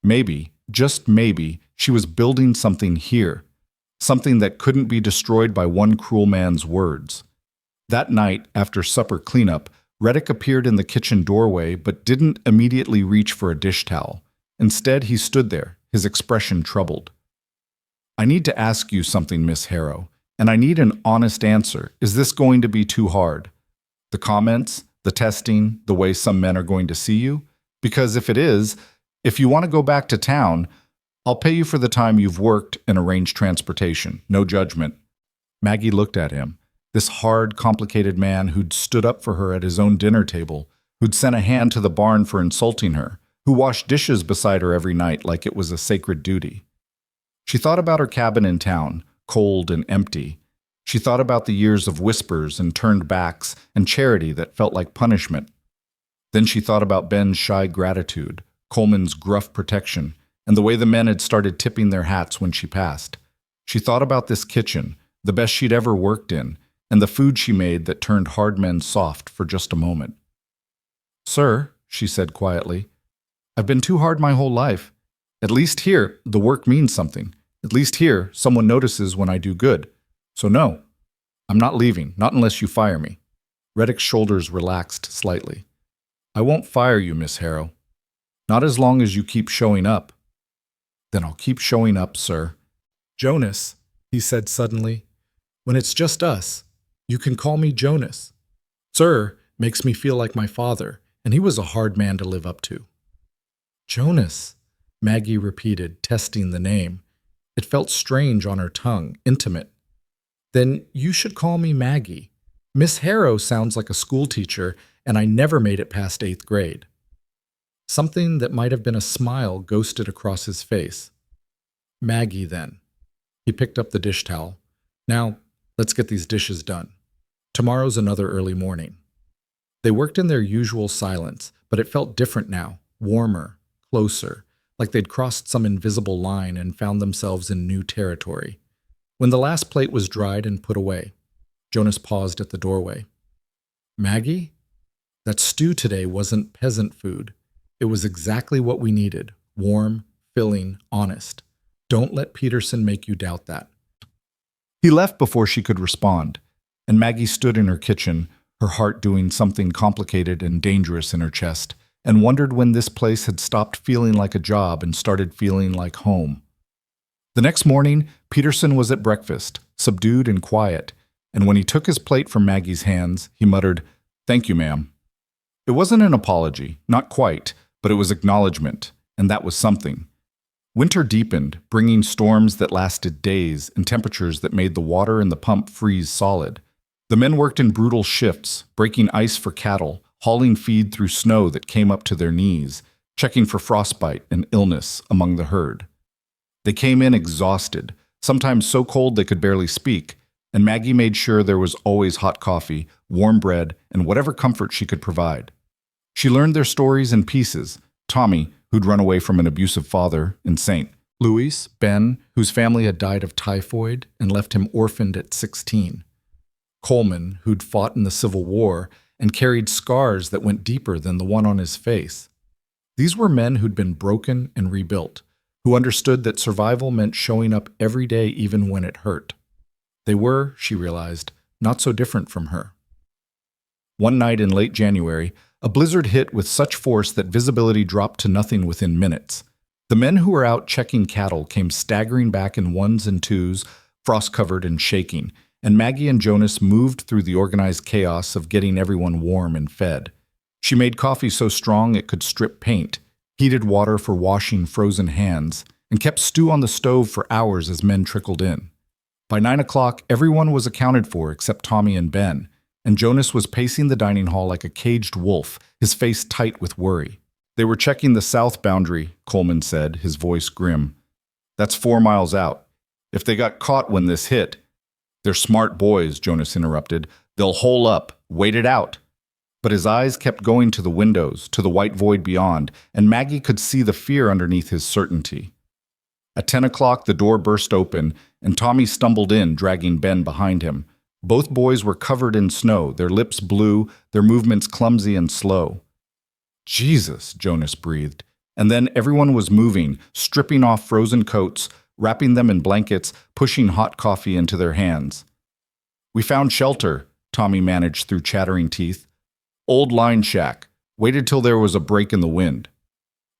Maybe, just maybe, she was building something here, something that couldn't be destroyed by one cruel man's words. That night, after supper cleanup, Reddick appeared in the kitchen doorway but didn't immediately reach for a dish towel. Instead, he stood there, his expression troubled. "I need to ask you something, Miss Harrow, and I need an honest answer. Is this going to be too hard? The comments, the testing, the way some men are going to see you? Because if it is, if you want to go back to town, I'll pay you for the time you've worked and arranged transportation. No judgment." Maggie looked at him, this hard, complicated man who'd stood up for her at his own dinner table, who'd sent a hand to the barn for insulting her, who washed dishes beside her every night like it was a sacred duty. She thought about her cabin in town, cold and empty. She thought about the years of whispers and turned backs and charity that felt like punishment. Then she thought about Ben's shy gratitude, Coleman's gruff protection, and the way the men had started tipping their hats when she passed. She thought about this kitchen, the best she'd ever worked in, and the food she made that turned hard men soft for just a moment. "Sir," she said quietly, "I've been too hard my whole life. At least here, the work means something. At least here, someone notices when I do good. So no, I'm not leaving, not unless you fire me." Reddick's shoulders relaxed slightly. "I won't fire you, Miss Harrow. Not as long as you keep showing up." "Then I'll keep showing up, sir." "Jonas," he said suddenly, "when it's just us, you can call me Jonas. Sir makes me feel like my father, and he was a hard man to live up to." "Jonas," Maggie repeated, testing the name. It felt strange on her tongue, intimate. "Then you should call me Maggie. Miss Harrow sounds like a schoolteacher, and I never made it past 8th grade. Something that might have been a smile ghosted across his face. "Maggie, then." He picked up the dish towel. "Now, let's get these dishes done. Tomorrow's another early morning." They worked in their usual silence, but it felt different now, warmer, closer, like they'd crossed some invisible line and found themselves in new territory. When the last plate was dried and put away, Jonas paused at the doorway. "Maggie? That stew today wasn't peasant food. It was exactly what we needed, warm, filling, honest. Don't let Peterson make you doubt that." He left before she could respond, and Maggie stood in her kitchen, her heart doing something complicated and dangerous in her chest, and wondered when this place had stopped feeling like a job and started feeling like home. The next morning, Peterson was at breakfast, subdued and quiet, and when he took his plate from Maggie's hands, he muttered, "Thank you, ma'am." It wasn't an apology, not quite, but it was acknowledgement, and that was something. Winter deepened, bringing storms that lasted days and temperatures that made the water in the pump freeze solid. The men worked in brutal shifts, breaking ice for cattle, hauling feed through snow that came up to their knees, checking for frostbite and illness among the herd. They came in exhausted, sometimes so cold they could barely speak, and Maggie made sure there was always hot coffee, warm bread, and whatever comfort she could provide. She learned their stories in pieces. Tommy, who'd run away from an abusive father, in St. Louis; Ben, whose family had died of typhoid and left him orphaned at 16. Coleman, who'd fought in the Civil War and carried scars that went deeper than the one on his face. These were men who'd been broken and rebuilt, who understood that survival meant showing up every day even when it hurt. They were, she realized, not so different from her. One night in late January, a blizzard hit with such force that visibility dropped to nothing within minutes. The men who were out checking cattle came staggering back in ones and twos, frost-covered and shaking, and Maggie and Jonas moved through the organized chaos of getting everyone warm and fed. She made coffee so strong it could strip paint, heated water for washing frozen hands, and kept stew on the stove for hours as men trickled in. By 9 o'clock, everyone was accounted for except Tommy and Ben, and Jonas was pacing the dining hall like a caged wolf, his face tight with worry. They were checking the south boundary, Coleman said, his voice grim. That's 4 miles out. If they got caught when this hit— They're smart boys, Jonas interrupted. They'll hole up, wait it out. But his eyes kept going to the windows, to the white void beyond, and Maggie could see the fear underneath his certainty. At 10 o'clock, the door burst open, and Tommy stumbled in, dragging Ben behind him. Both boys were covered in snow, their lips blue, their movements clumsy and slow. Jesus, Jonas breathed. And then everyone was moving, stripping off frozen coats, wrapping them in blankets, pushing hot coffee into their hands. We found shelter, Tommy managed through chattering teeth. Old line shack. Waited till there was a break in the wind.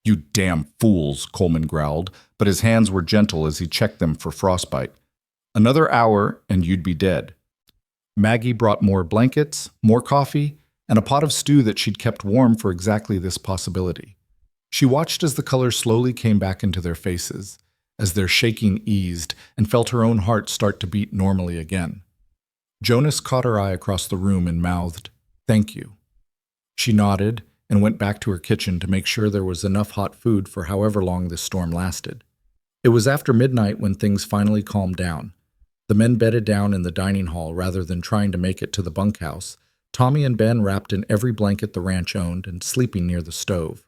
You damn fools, Coleman growled, but his hands were gentle as he checked them for frostbite. Another hour and you'd be dead. Maggie brought more blankets, more coffee, and a pot of stew that she'd kept warm for exactly this possibility. She watched as the color slowly came back into their faces, as their shaking eased, and felt her own heart start to beat normally again. Jonas caught her eye across the room and mouthed, "Thank you." She nodded and went back to her kitchen to make sure there was enough hot food for however long this storm lasted. It was after midnight when things finally calmed down. The men bedded down in the dining hall rather than trying to make it to the bunkhouse, Tommy and Ben wrapped in every blanket the ranch owned and sleeping near the stove.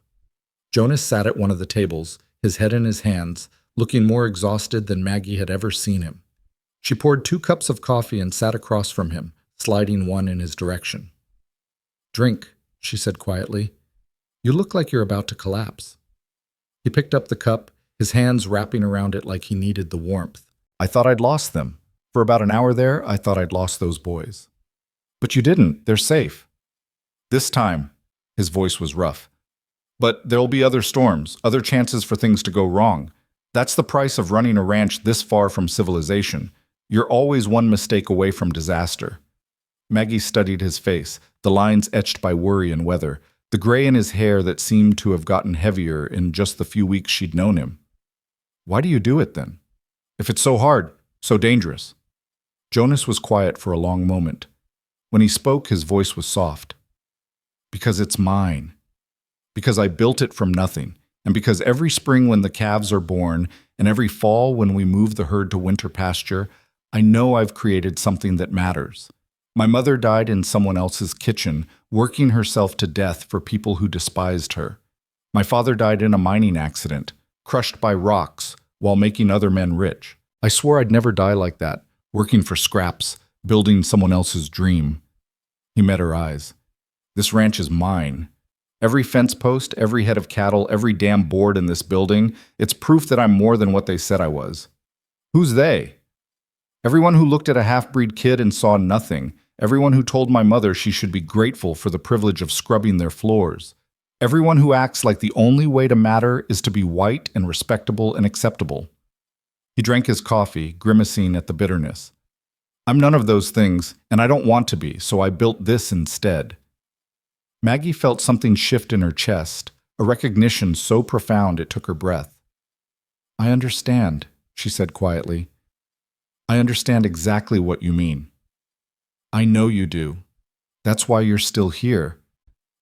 Jonas sat at one of the tables, his head in his hands, looking more exhausted than Maggie had ever seen him. She poured 2 cups of coffee and sat across from him, sliding one in his direction. "Drink," she said quietly. "You look like you're about to collapse." He picked up the cup, his hands wrapping around it like he needed the warmth. "I thought I'd lost them. For about an hour there, I thought I'd lost those boys." "But you didn't. They're safe." "This time." His voice was rough. "But there'll be other storms, other chances for things to go wrong. That's the price of running a ranch this far from civilization. You're always one mistake away from disaster." Maggie studied his face, the lines etched by worry and weather, the gray in his hair that seemed to have gotten heavier in just the few weeks she'd known him. "Why do you do it then? If it's so hard, so dangerous?" Jonas was quiet for a long moment. When he spoke, his voice was soft. "Because it's mine. Because I built it from nothing. And because every spring when the calves are born, and every fall when we move the herd to winter pasture, I know I've created something that matters. My mother died in someone else's kitchen, working herself to death for people who despised her. My father died in a mining accident, crushed by rocks, while making other men rich. I swore I'd never die like that, working for scraps, building someone else's dream." He met her eyes. "This ranch is mine. Every fence post, every head of cattle, every damn board in this building, it's proof that I'm more than what they said I was." "Who's they?" "Everyone who looked at a half-breed kid and saw nothing. Everyone who told my mother she should be grateful for the privilege of scrubbing their floors. Everyone who acts like the only way to matter is to be white and respectable and acceptable." He drank his coffee, grimacing at the bitterness. "I'm none of those things, and I don't want to be, so I built this instead." Maggie felt something shift in her chest, a recognition so profound it took her breath. "I understand," she said quietly. "I understand exactly what you mean." "I know you do. That's why you're still here."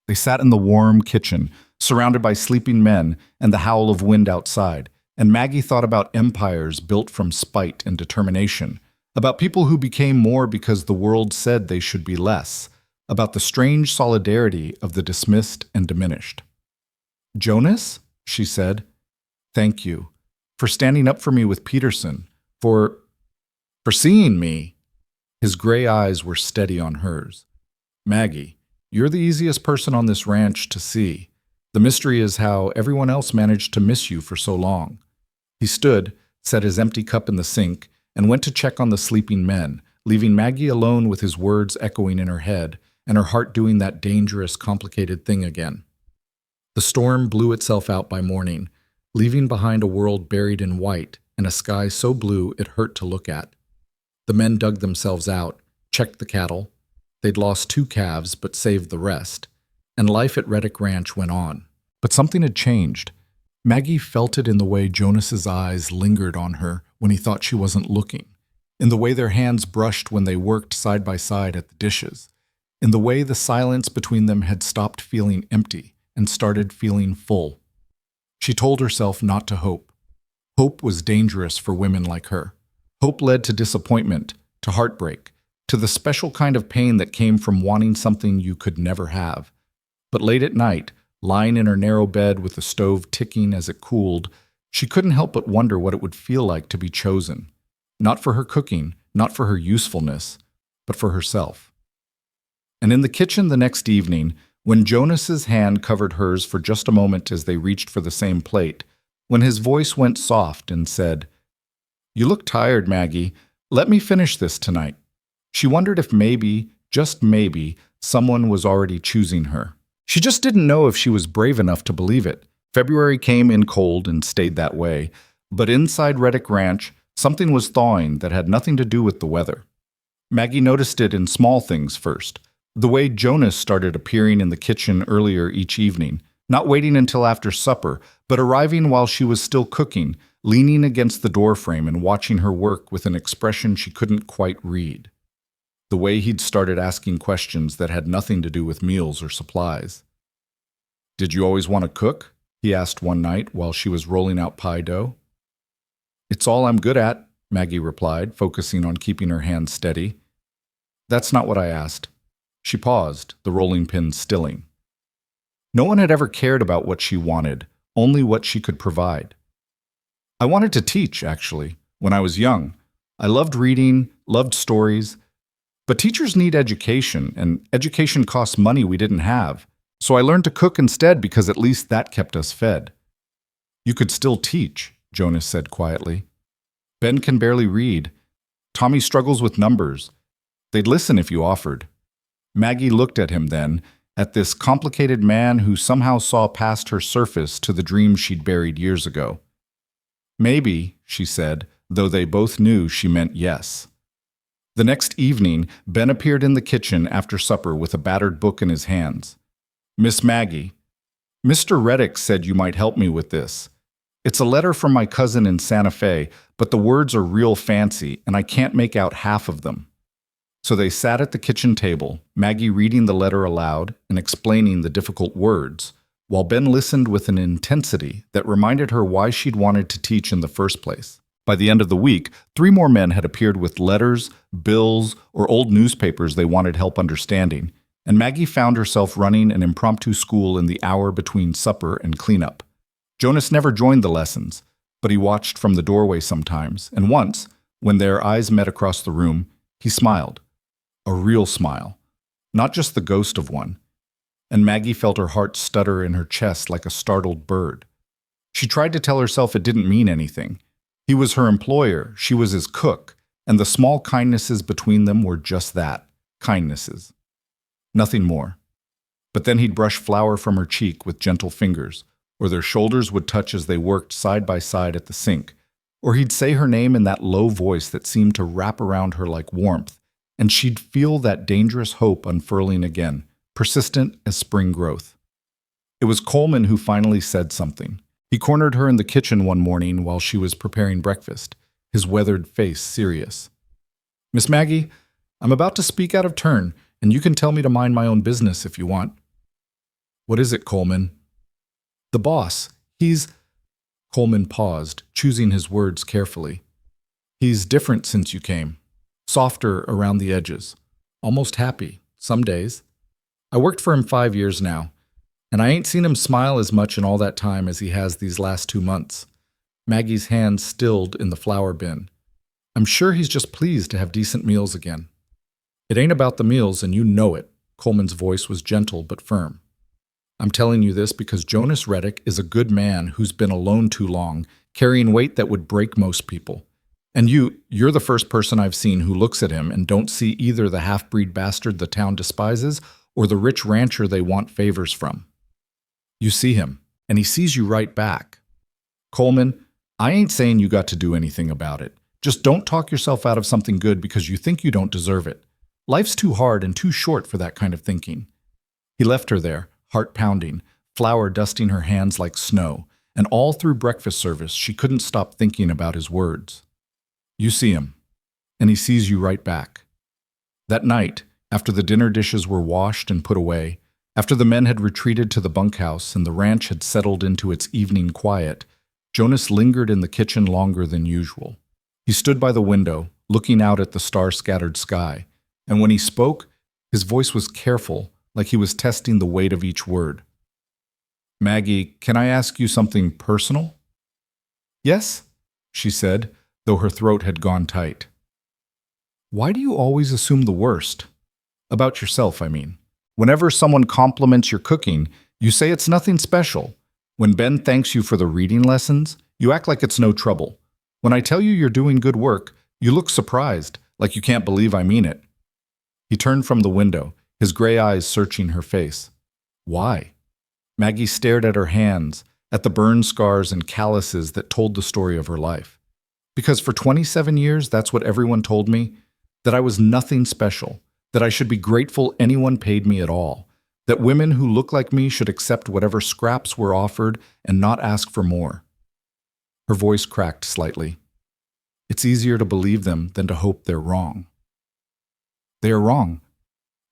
They sat in the warm kitchen, surrounded by sleeping men and the howl of wind outside, and Maggie thought about empires built from spite and determination, about people who became more because the world said they should be less, about the strange solidarity of the dismissed and diminished. "Jonas," she said, "thank you. For standing up for me with Peterson. For seeing me." His gray eyes were steady on hers. "Maggie, you're the easiest person on this ranch to see. The mystery is how everyone else managed to miss you for so long." He stood, set his empty cup in the sink, and went to check on the sleeping men, leaving Maggie alone with his words echoing in her head, and her heart doing that dangerous, complicated thing again. The storm blew itself out by morning, leaving behind a world buried in white and a sky so blue it hurt to look at. The men dug themselves out, checked the cattle. They'd lost 2 calves but saved the rest, and life at Reddick Ranch went on. But something had changed. Maggie felt it in the way Jonas's eyes lingered on her when he thought she wasn't looking, in the way their hands brushed when they worked side by side at the dishes, in the way the silence between them had stopped feeling empty and started feeling full. She told herself not to hope. Hope was dangerous for women like her. Hope led to disappointment, to heartbreak, to the special kind of pain that came from wanting something you could never have. But late at night, lying in her narrow bed with the stove ticking as it cooled, she couldn't help but wonder what it would feel like to be chosen. Not for her cooking, not for her usefulness, but for herself. And in the kitchen the next evening, when Jonas's hand covered hers for just a moment as they reached for the same plate, when his voice went soft and said, "You look tired, Maggie. Let me finish this tonight," she wondered if maybe, just maybe, someone was already choosing her. She just didn't know if she was brave enough to believe it. February came in cold and stayed that way, but inside Reddick Ranch, something was thawing that had nothing to do with the weather. Maggie noticed it in small things first. The way Jonas started appearing in the kitchen earlier each evening, not waiting until after supper, but arriving while she was still cooking, leaning against the doorframe and watching her work with an expression she couldn't quite read. The way he'd started asking questions that had nothing to do with meals or supplies. "Did you always want to cook?" he asked one night while she was rolling out pie dough. "It's all I'm good at," Maggie replied, focusing on keeping her hands steady. "That's not what I asked." She paused, the rolling pin stilling. No one had ever cared about what she wanted, only what she could provide. "I wanted to teach, actually, when I was young. I loved reading, loved stories. But teachers need education, and education costs money we didn't have. So I learned to cook instead because at least that kept us fed." "You could still teach," Jonas said quietly. "Ben can barely read. Tommy struggles with numbers. They'd listen if you offered." Maggie looked at him then, at this complicated man who somehow saw past her surface to the dreams she'd buried years ago. "Maybe," she said, though they both knew she meant yes. The next evening, Ben appeared in the kitchen after supper with a battered book in his hands. "Miss Maggie, Mr. Reddick said you might help me with this. It's a letter from my cousin in Santa Fe, but the words are real fancy, and I can't make out half of them." So they sat at the kitchen table, Maggie reading the letter aloud and explaining the difficult words, while Ben listened with an intensity that reminded her why she'd wanted to teach in the first place. By the end of the week, 3 more men had appeared with letters, bills, or old newspapers they wanted help understanding, and Maggie found herself running an impromptu school in the hour between supper and cleanup. Jonas never joined the lessons, but he watched from the doorway sometimes, and once, when their eyes met across the room, he smiled. A real smile, not just the ghost of one. And Maggie felt her heart stutter in her chest like a startled bird. She tried to tell herself it didn't mean anything. He was her employer, she was his cook, and the small kindnesses between them were just that, kindnesses. Nothing more. But then he'd brush flour from her cheek with gentle fingers, or their shoulders would touch as they worked side by side at the sink, or he'd say her name in that low voice that seemed to wrap around her like warmth, and she'd feel that dangerous hope unfurling again, persistent as spring growth. It was Coleman who finally said something. He cornered her in the kitchen one morning while she was preparing breakfast, his weathered face serious. "Miss Maggie, I'm about to speak out of turn, and you can tell me to mind my own business if you want." "What is it, Coleman?" "The boss. He's—" Coleman paused, choosing his words carefully. "He's different since you came. Softer around the edges. Almost happy, some days. I worked for him 5 years now, and I ain't seen him smile as much in all that time as he has these last 2 months. Maggie's hand stilled in the flour bin. "I'm sure he's just pleased to have decent meals again." "It ain't about the meals, and you know it." Coleman's voice was gentle but firm. "I'm telling you this because Jonas Reddick is a good man who's been alone too long, carrying weight that would break most people. And you're the first person I've seen who looks at him and don't see either the half-breed bastard the town despises or the rich rancher they want favors from. You see him, and he sees you right back. Coleman, I ain't saying you got to do anything about it. Just don't talk yourself out of something good because you think you don't deserve it. Life's too hard and too short for that kind of thinking. He left her there, heart pounding, flour dusting her hands like snow, and all through breakfast service she couldn't stop thinking about his words. You see him, and he sees you right back. That night, after the dinner dishes were washed and put away, after the men had retreated to the bunkhouse and the ranch had settled into its evening quiet, Jonas lingered in the kitchen longer than usual. He stood by the window, looking out at the star-scattered sky, and when he spoke, his voice was careful, like he was testing the weight of each word. Maggie, can I ask you something personal? Yes, she said, though her throat had gone tight. Why do you always assume the worst? About yourself, I mean. Whenever someone compliments your cooking, you say it's nothing special. When Ben thanks you for the reading lessons, you act like it's no trouble. When I tell you you're doing good work, you look surprised, like you can't believe I mean it. He turned from the window, his gray eyes searching her face. Why? Maggie stared at her hands, at the burn scars and calluses that told the story of her life. Because for 27 years, that's what everyone told me, that I was nothing special, that I should be grateful anyone paid me at all, that women who look like me should accept whatever scraps were offered and not ask for more. Her voice cracked slightly. It's easier to believe them than to hope they're wrong. They are wrong.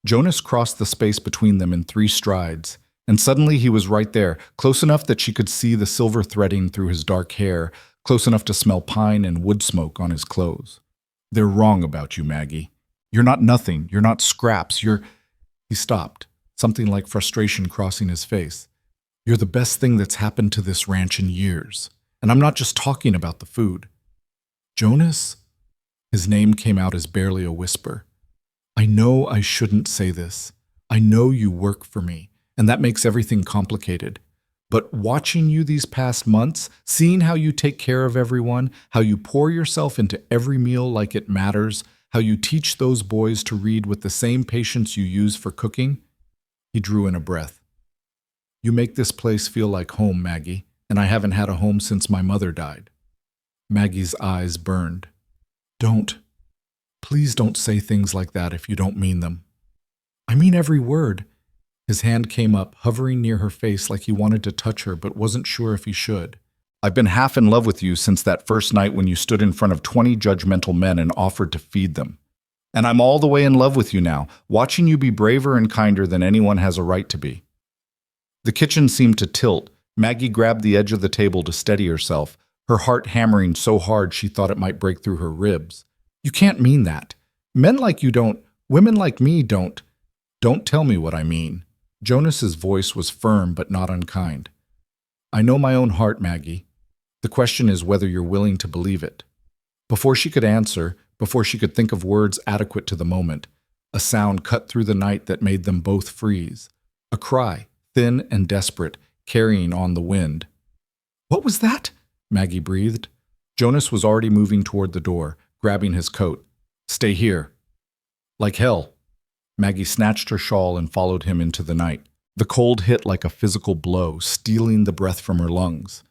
Jonas crossed the space between them in 3 strides, and suddenly he was right there, close enough that she could see the silver threading through his dark hair, close enough to smell pine and wood smoke on his clothes. They're wrong about you, Maggie. You're not nothing. You're not scraps. He stopped, something like frustration crossing his face. You're the best thing that's happened to this ranch in years. And I'm not just talking about the food. Jonas? His name came out as barely a whisper. I know I shouldn't say this. I know you work for me, and that makes everything complicated. But watching you these past months, seeing how you take care of everyone, how you pour yourself into every meal like it matters, how you teach those boys to read with the same patience you use for cooking, he drew in a breath. You make this place feel like home, Maggie, and I haven't had a home since my mother died. Maggie's eyes burned. Please don't say things like that if you don't mean them. I mean every word. His hand came up, hovering near her face like he wanted to touch her but wasn't sure if he should. I've been half in love with you since that first night when you stood in front of 20 judgmental men and offered to feed them. And I'm all the way in love with you now, watching you be braver and kinder than anyone has a right to be. The kitchen seemed to tilt. Maggie grabbed the edge of the table to steady herself, her heart hammering so hard she thought it might break through her ribs. You can't mean that. Men like you don't, women like me don't. Don't tell me what I mean. Jonas's voice was firm but not unkind. I know my own heart, Maggie. The question is whether you're willing to believe it. Before she could answer, before she could think of words adequate to the moment, a sound cut through the night that made them both freeze. A cry, thin and desperate, carrying on the wind. What was that? Maggie breathed. Jonas was already moving toward the door, grabbing his coat. Stay here. Like hell. Maggie snatched her shawl and followed him into the night. The cold hit like a physical blow, stealing the breath from her lungs.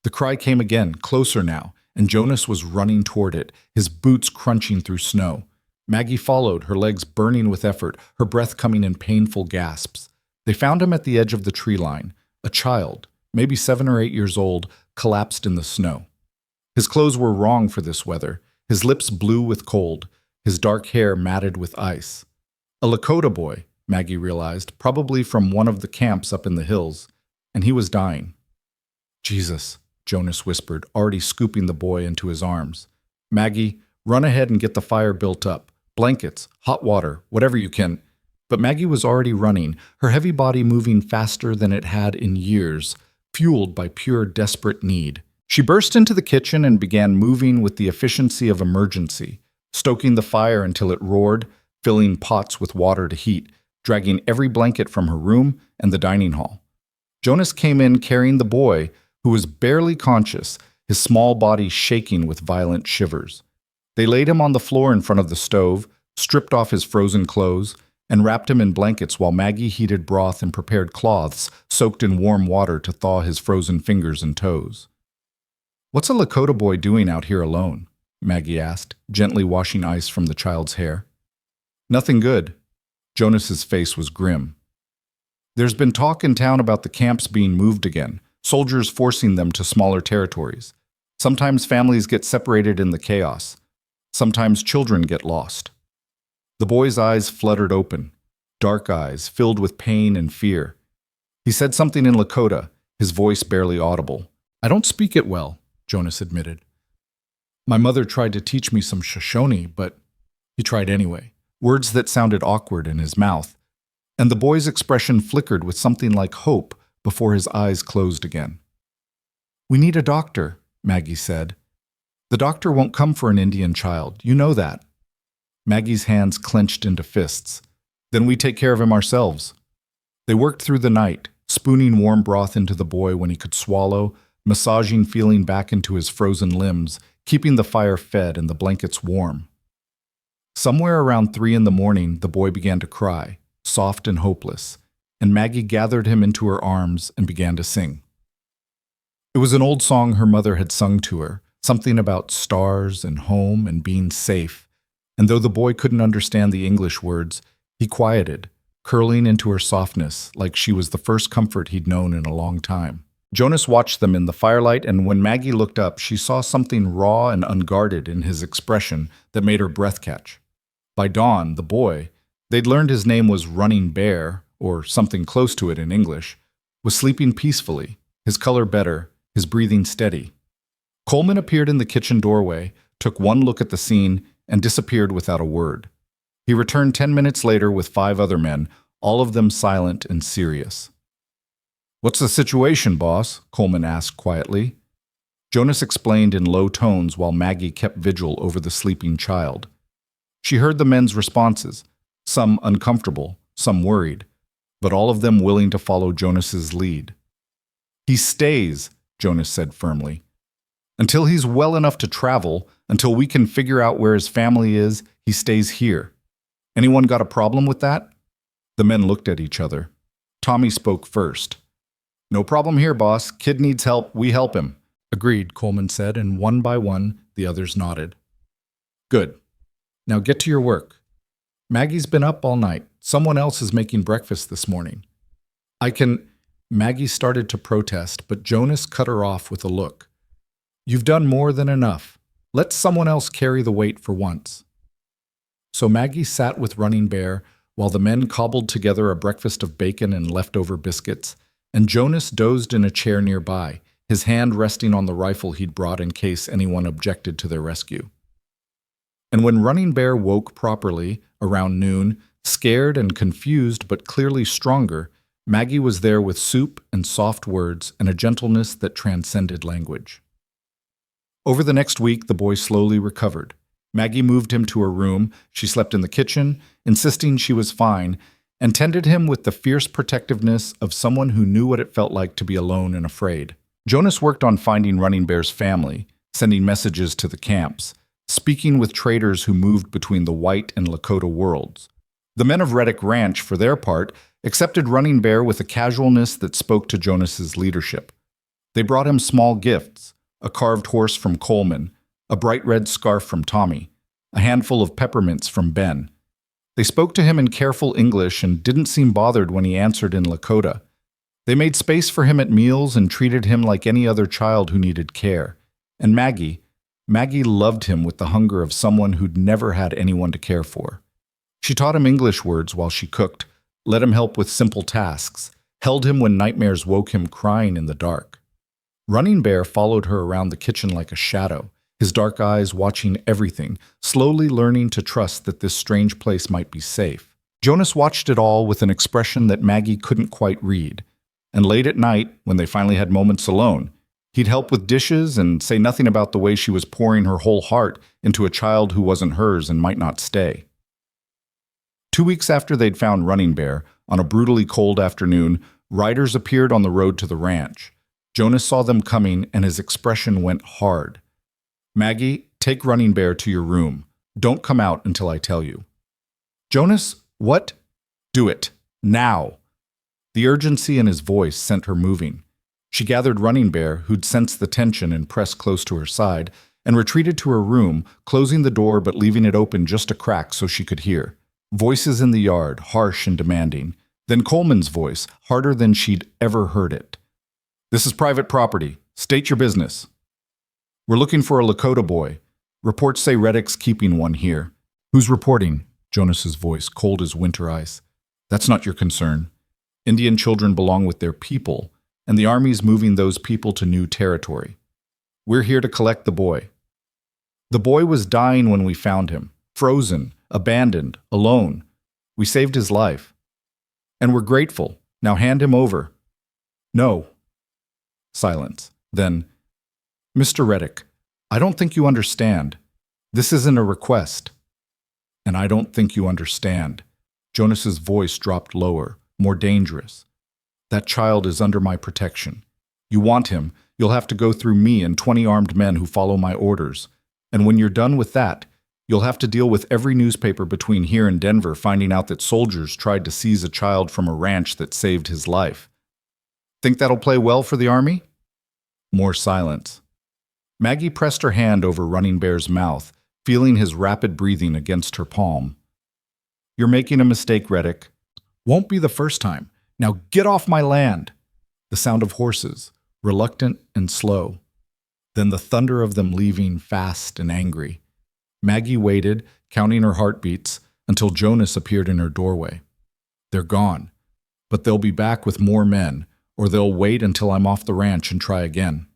The cry came again, closer now, and Jonas was running toward it, his boots crunching through snow. Maggie followed, her legs burning with effort, her breath coming in painful gasps. They found him at the edge of the tree line. A child, maybe 7 or 8 years old, collapsed in the snow. His clothes were wrong for this weather, his lips blue with cold, his dark hair matted with ice. A Lakota boy, Maggie realized, probably from one of the camps up in the hills, and he was dying. Jesus, Jonas whispered, already scooping the boy into his arms. Maggie, run ahead and get the fire built up. Blankets, hot water, whatever you can. But Maggie was already running, her heavy body moving faster than it had in years, fueled by pure desperate need. She burst into the kitchen and began moving with the efficiency of emergency, stoking the fire until it roared, filling pots with water to heat, dragging every blanket from her room and the dining hall. Jonas came in carrying the boy, who was barely conscious, his small body shaking with violent shivers. They laid him on the floor in front of the stove, stripped off his frozen clothes, and wrapped him in blankets while Maggie heated broth and prepared cloths soaked in warm water to thaw his frozen fingers and toes. "What's a Lakota boy doing out here alone?" Maggie asked, gently washing ice from the child's hair. "Nothing good." Jonas's face was grim. "There's been talk in town about the camps being moved again, soldiers forcing them to smaller territories. Sometimes families get separated in the chaos. Sometimes children get lost." The boy's eyes fluttered open, dark eyes filled with pain and fear. He said something in Lakota, his voice barely audible. "I don't speak it well," Jonas admitted. "My mother tried to teach me some Shoshone, but..." He tried anyway, words that sounded awkward in his mouth, and the boy's expression flickered with something like hope before his eyes closed again. "We need a doctor," Maggie said. "The doctor won't come for an Indian child, you know that." Maggie's hands clenched into fists. "Then we take care of him ourselves." They worked through the night, spooning warm broth into the boy when he could swallow, massaging feeling back into his frozen limbs, keeping the fire fed and the blankets warm. Somewhere around 3 in the morning, the boy began to cry, soft and hopeless, and Maggie gathered him into her arms and began to sing. It was an old song her mother had sung to her, something about stars and home and being safe, and though the boy couldn't understand the English words, he quieted, curling into her softness like she was the first comfort he'd known in a long time. Jonas watched them in the firelight, and when Maggie looked up, she saw something raw and unguarded in his expression that made her breath catch. By dawn, the boy, they'd learned his name was Running Bear, or something close to it in English, was sleeping peacefully, his color better, his breathing steady. Coleman appeared in the kitchen doorway, took one look at the scene, and disappeared without a word. He returned 10 minutes later with 5 other men, all of them silent and serious. "What's the situation, boss?" Coleman asked quietly. Jonas explained in low tones while Maggie kept vigil over the sleeping child. She heard the men's responses, some uncomfortable, some worried, but all of them willing to follow Jonas's lead. "He stays," Jonas said firmly. "Until he's well enough to travel, until we can figure out where his family is, he stays here. Anyone got a problem with that?" The men looked at each other. Tommy spoke first. "No problem here, boss. Kid needs help, we help him." "Agreed," Coleman said, and one by one, the others nodded. "Good. Now get to your work. Maggie's been up all night. Someone else is making breakfast this morning. I can..." Maggie started to protest, but Jonas cut her off with a look. "You've done more than enough. Let someone else carry the weight for once." So Maggie sat with Running Bear while the men cobbled together a breakfast of bacon and leftover biscuits, and Jonas dozed in a chair nearby, his hand resting on the rifle he'd brought in case anyone objected to their rescue. And when Running Bear woke properly, around noon, scared and confused but clearly stronger, Maggie was there with soup and soft words and a gentleness that transcended language. Over the next week, the boy slowly recovered. Maggie moved him to her room, she slept in the kitchen, insisting she was fine, and tended him with the fierce protectiveness of someone who knew what it felt like to be alone and afraid. Jonas worked on finding Running Bear's family, sending messages to the camps, speaking with traders who moved between the white and Lakota worlds. The men of Reddick Ranch, for their part, accepted Running Bear with a casualness that spoke to Jonas's leadership. They brought him small gifts, a carved horse from Coleman, a bright red scarf from Tommy, a handful of peppermints from Ben. They spoke to him in careful English and didn't seem bothered when he answered in Lakota. They made space for him at meals and treated him like any other child who needed care. And Maggie loved him with the hunger of someone who'd never had anyone to care for. She taught him English words while she cooked, let him help with simple tasks, held him when nightmares woke him crying in the dark. Running Bear followed her around the kitchen like a shadow, his dark eyes watching everything, slowly learning to trust that this strange place might be safe. Jonas watched it all with an expression that Maggie couldn't quite read, and late at night, when they finally had moments alone, he'd help with dishes and say nothing about the way she was pouring her whole heart into a child who wasn't hers and might not stay. 2 weeks after they'd found Running Bear, on a brutally cold afternoon, riders appeared on the road to the ranch. Jonas saw them coming, and his expression went hard. Maggie, Take Running Bear to your room. Don't come out until I tell you." "Jonas, what?" "Do it. Now." The urgency in his voice sent her moving. She gathered Running Bear, who'd sensed the tension and pressed close to her side, and retreated to her room, closing the door but leaving it open just a crack so she could hear. Voices in the yard, harsh and demanding. Then Coleman's voice, harder than she'd ever heard it. "This is private property. State your business." "We're looking for a Lakota boy. Reports say Reddick's keeping one here." "Who's reporting?" Jonas's voice, cold as winter ice. "That's not your concern. Indian children belong with their people, and the Army's moving those people to new territory. We're here to collect the boy." "The boy was dying when we found him. Frozen, abandoned, alone. We saved his life. And we're grateful. Now hand him over." "No." Silence. Then, "Mr. Reddick, I don't think you understand. This isn't a request." "And I don't think you understand." Jonas's voice dropped lower, more dangerous. "That child is under my protection. You want him, you'll have to go through me and 20 armed men who follow my orders. And when you're done with that, you'll have to deal with every newspaper between here and Denver finding out that soldiers tried to seize a child from a ranch that saved his life. Think that'll play well for the Army?" More silence. Maggie pressed her hand over Running Bear's mouth, feeling his rapid breathing against her palm. "You're making a mistake, Reddick. Won't be the first time. Now get off my land." The sound of horses, reluctant and slow. Then the thunder of them leaving, fast and angry. Maggie waited, counting her heartbeats, until Jonas appeared in her doorway. "They're gone, but they'll be back with more men, or they'll wait until I'm off the ranch and try again."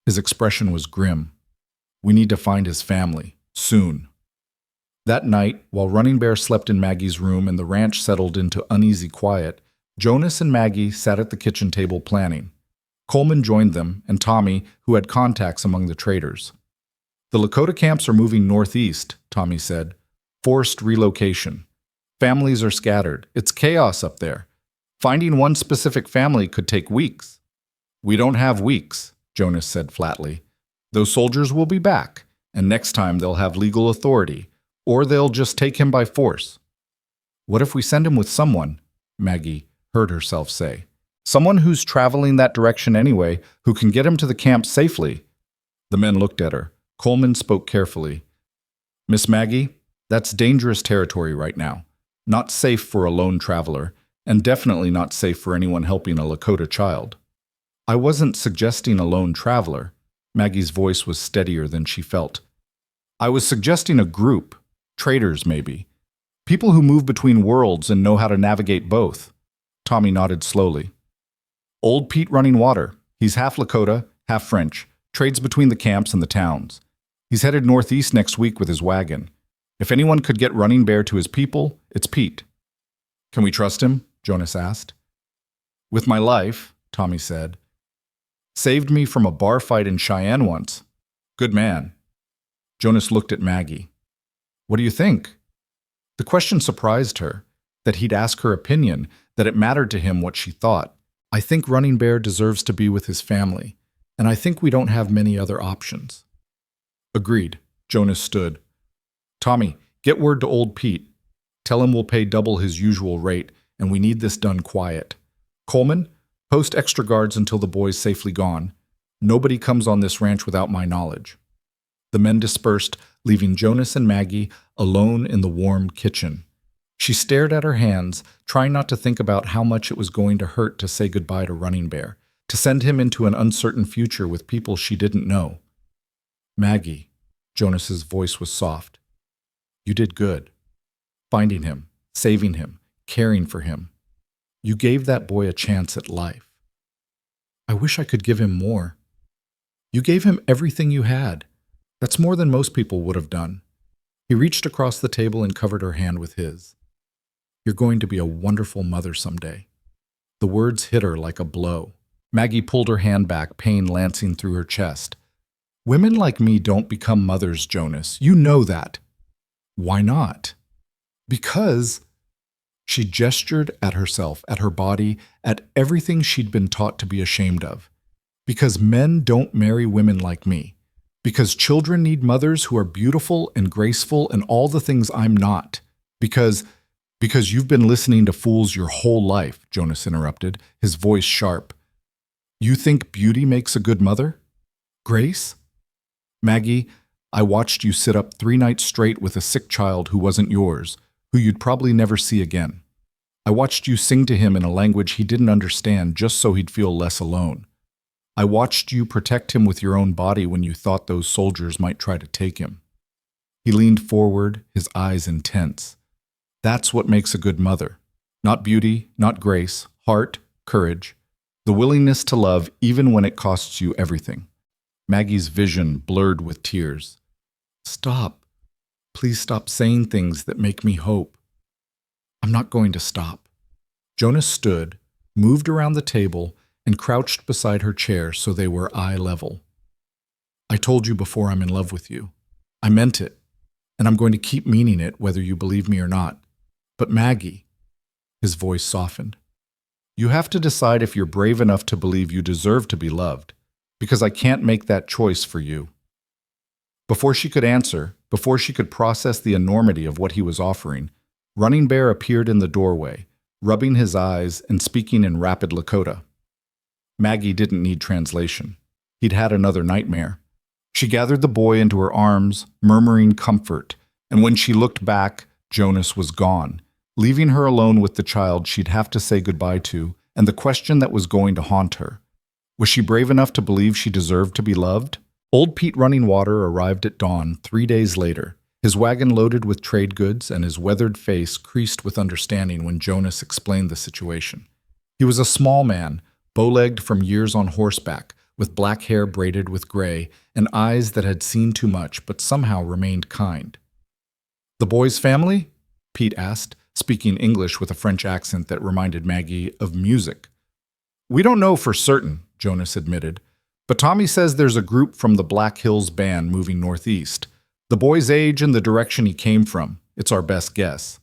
His expression was grim. "We need to find his family, soon." That night, while Running Bear slept in Maggie's room and the ranch settled into uneasy quiet, Jonas and Maggie sat at the kitchen table planning. Coleman joined them, and Tommy, who had contacts among the traders. "The Lakota camps are moving northeast," Tommy said. "Forced relocation. Families are scattered. It's chaos up there. Finding one specific family could take weeks." "We don't have weeks," Jonas said flatly. "Those soldiers will be back, and next time they'll have legal authority, or they'll just take him by force." "What if we send him with someone?" Maggie heard herself say. "Someone who's traveling that direction anyway, who can get him to the camp safely." The men looked at her. Coleman spoke carefully. "Miss Maggie, that's dangerous territory right now. Not safe for a lone traveler, and definitely not safe for anyone helping a Lakota child." "I wasn't suggesting a lone traveler." Maggie's voice was steadier than she felt. "I was suggesting a group, traders maybe. People who move between worlds and know how to navigate both." Tommy nodded slowly. "Old Pete running water. He's half Lakota, half French, trades between the camps and the towns. He's headed northeast next week with his wagon. If anyone could get Running Bear to his people, it's Pete." "Can we trust him?" Jonas asked. "With my life," Tommy said. "Saved me from a bar fight in Cheyenne once. Good man." Jonas looked at Maggie. "What do you think?" The question surprised her, that he'd ask her opinion, that it mattered to him what she thought. "I think Running Bear deserves to be with his family, and I think we don't have many other options." "Agreed." Jonas stood. "Tommy, get word to old Pete. Tell him we'll pay double his usual rate, and we need this done quiet. Coleman, post extra guards until the boy's safely gone. Nobody comes on this ranch without my knowledge." The men dispersed, leaving Jonas and Maggie alone in the warm kitchen. She stared at her hands, trying not to think about how much it was going to hurt to say goodbye to Running Bear, to send him into an uncertain future with people she didn't know. "Maggie," Jonas's voice was soft. "You did good. Finding him, saving him, caring for him. You gave that boy a chance at life. I wish I could give him more. You gave him everything you had. That's more than most people would have done." He reached across the table and covered her hand with his. "You're going to be a wonderful mother someday." The words hit her like a blow. Maggie pulled her hand back, pain lancing through her chest. "Women like me don't become mothers, Jonas. You know that." "Why not?" "Because—" She gestured at herself, at her body, at everything she'd been taught to be ashamed of. "Because men don't marry women like me. Because children need mothers who are beautiful and graceful and all the things I'm not. Because you've been listening to fools your whole life, Jonas interrupted, his voice sharp. You think beauty makes a good mother? Grace? Maggie, I watched you sit up 3 nights straight with a sick child who wasn't yours, who you'd probably never see again. I watched you sing to him in a language he didn't understand just so he'd feel less alone. I watched you protect him with your own body when you thought those soldiers might try to take him. He leaned forward, his eyes intense. That's what makes a good mother. Not beauty, not grace, heart, courage, the willingness to love even when it costs you everything. Maggie's vision blurred with tears. Stop. Please stop saying things that make me hope. I'm not going to stop. Jonas stood, moved around the table, and crouched beside her chair so they were eye level. I told you before I'm in love with you. I meant it, and I'm going to keep meaning it whether you believe me or not. But Maggie, his voice softened, you have to decide if you're brave enough to believe you deserve to be loved, because I can't make that choice for you. Before she could answer, before she could process the enormity of what he was offering, Running Bear appeared in the doorway, rubbing his eyes and speaking in rapid Lakota. Maggie didn't need translation. He'd had another nightmare. She gathered the boy into her arms, murmuring comfort, and when she looked back, Jonas was gone, leaving her alone with the child she'd have to say goodbye to and the question that was going to haunt her. Was she brave enough to believe she deserved to be loved? Old Pete Running Water arrived at dawn 3 days later, his wagon loaded with trade goods and his weathered face creased with understanding when Jonas explained the situation. He was a small man, bow-legged from years on horseback, with black hair braided with gray and eyes that had seen too much but somehow remained kind. The boy's family? Pete asked, speaking English with a French accent that reminded Maggie of music. We don't know for certain, Jonas admitted, but Tommy says there's a group from the Black Hills Band moving northeast. The boy's age and the direction he came from, it's our best guess.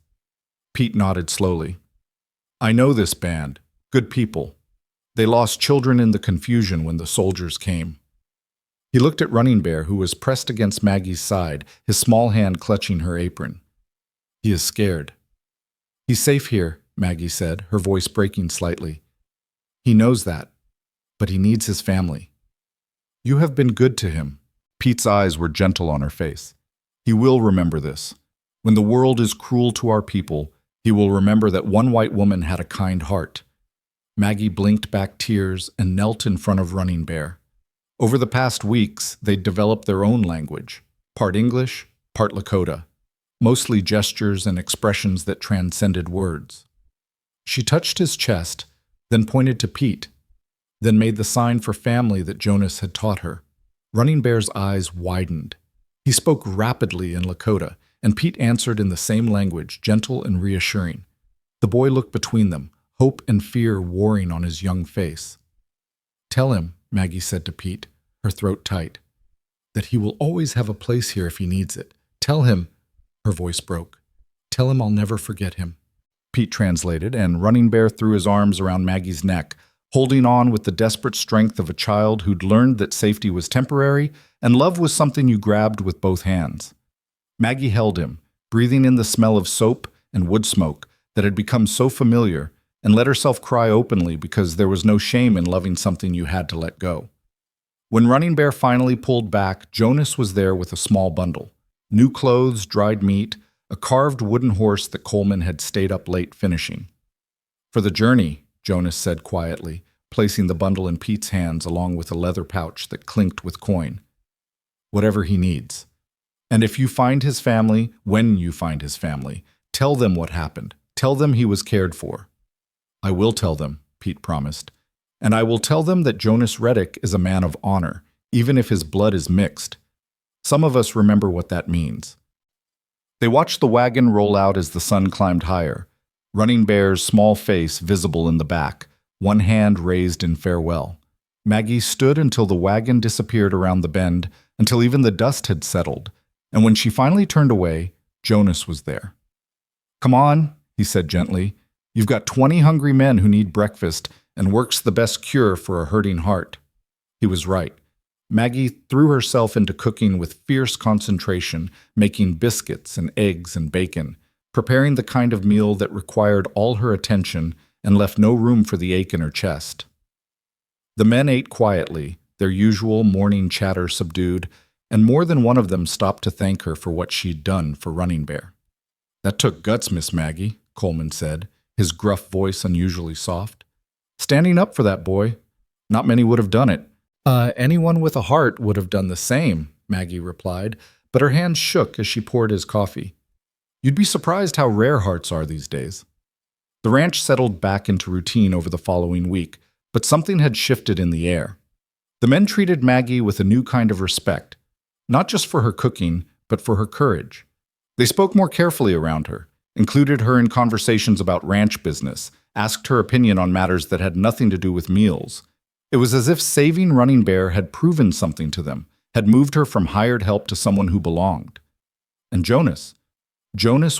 Pete nodded slowly. I know this band. Good people. They lost children in the confusion when the soldiers came. He looked at Running Bear, who was pressed against Maggie's side, his small hand clutching her apron. He is scared. He's safe here, Maggie said, her voice breaking slightly. He knows that, but he needs his family. You have been good to him. Pete's eyes were gentle on her face. He will remember this. When the world is cruel to our people, he will remember that one white woman had a kind heart. Maggie blinked back tears and knelt in front of Running Bear. Over the past weeks, they'd developed their own language, part English, part Lakota, mostly gestures and expressions that transcended words. She touched his chest, then pointed to Pete, then made the sign for family that Jonas had taught her. Running Bear's eyes widened. He spoke rapidly in Lakota, and Pete answered in the same language, gentle and reassuring. The boy looked between them, hope and fear warring on his young face. Tell him, Maggie said to Pete, her throat tight, that he will always have a place here if he needs it. Tell him, her voice broke. Tell him I'll never forget him. Pete translated, and Running Bear threw his arms around Maggie's neck, holding on with the desperate strength of a child who'd learned that safety was temporary and love was something you grabbed with both hands. Maggie held him, breathing in the smell of soap and wood smoke that had become so familiar, and let herself cry openly because there was no shame in loving something you had to let go. When Running Bear finally pulled back, Jonas was there with a small bundle. New clothes, dried meat, a carved wooden horse that Coleman had stayed up late finishing. For the journey, Jonas said quietly, placing the bundle in Pete's hands along with a leather pouch that clinked with coin. Whatever he needs. And if you find his family, when you find his family, tell them what happened. Tell them he was cared for. I will tell them, Pete promised. And I will tell them that Jonas Reddick is a man of honor, even if his blood is mixed. Some of us remember what that means. They watched the wagon roll out as the sun climbed higher, Running Bear's small face visible in the back, one hand raised in farewell. Maggie stood until the wagon disappeared around the bend, until even the dust had settled, and when she finally turned away, Jonas was there. Come on, he said gently. You've got 20 hungry men who need breakfast, and work's the best cure for a hurting heart. He was right. Maggie threw herself into cooking with fierce concentration, making biscuits and eggs and bacon, preparing the kind of meal that required all her attention and left no room for the ache in her chest. The men ate quietly, their usual morning chatter subdued, and more than one of them stopped to thank her for what she'd done for Running Bear. "That took guts, Miss Maggie," Coleman said, his gruff voice unusually soft. "Standing up for that boy. Not many would have done it." Anyone with a heart would have done the same," Maggie replied, but her hands shook as she poured his coffee. "You'd be surprised how rare hearts are these days." The ranch settled back into routine over the following week, but something had shifted in the air. The men treated Maggie with a new kind of respect, not just for her cooking, but for her courage. They spoke more carefully around her, included her in conversations about ranch business, asked her opinion on matters that had nothing to do with meals. It was as if saving Running Bear had proven something to them, had moved her from hired help to someone who belonged. And Jonas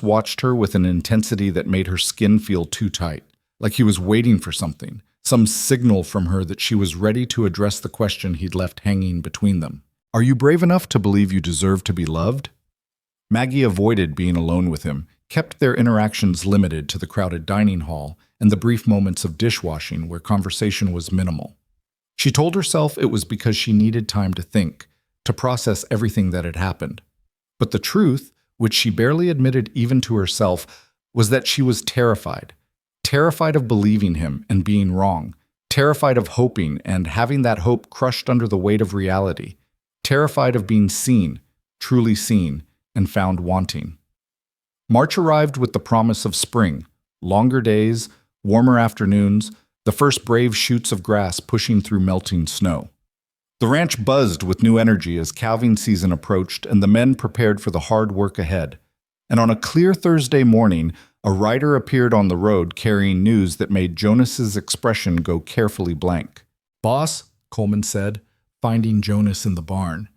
watched her with an intensity that made her skin feel too tight, like he was waiting for something, some signal from her that she was ready to address the question he'd left hanging between them. "Are you brave enough to believe you deserve to be loved?" Maggie avoided being alone with him, kept their interactions limited to the crowded dining hall and the brief moments of dishwashing where conversation was minimal. She told herself it was because she needed time to think, to process everything that had happened. But the truth, which she barely admitted even to herself, was that she was terrified. Terrified of believing him and being wrong. Terrified of hoping and having that hope crushed under the weight of reality. Terrified of being seen, truly seen, and found wanting. March arrived with the promise of spring, longer days, warmer afternoons, the first brave shoots of grass pushing through melting snow. The ranch buzzed with new energy as calving season approached and the men prepared for the hard work ahead. And on a clear Thursday morning, a rider appeared on the road carrying news that made Jonas's expression go carefully blank. "Boss," Coleman said, finding Jonas in the barn.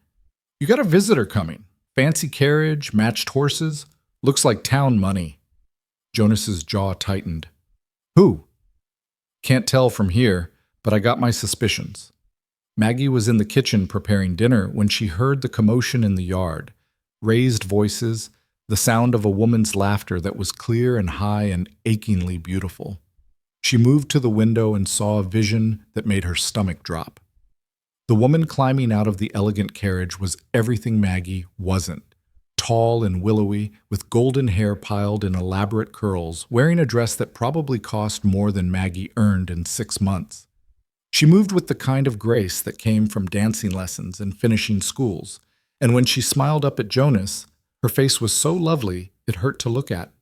"You got a visitor coming. Fancy carriage, matched horses. Looks like town money." Jonas's jaw tightened. "Who?" "Can't tell from here, but I got my suspicions." Maggie was in the kitchen preparing dinner when she heard the commotion in the yard. Raised voices, the sound of a woman's laughter that was clear and high and achingly beautiful. She moved to the window and saw a vision that made her stomach drop. The woman climbing out of the elegant carriage was everything Maggie wasn't. Tall and willowy, with golden hair piled in elaborate curls, wearing a dress that probably cost more than Maggie earned in 6 months. She moved with the kind of grace that came from dancing lessons and finishing schools, and when she smiled up at Jonas, her face was so lovely it hurt to look at.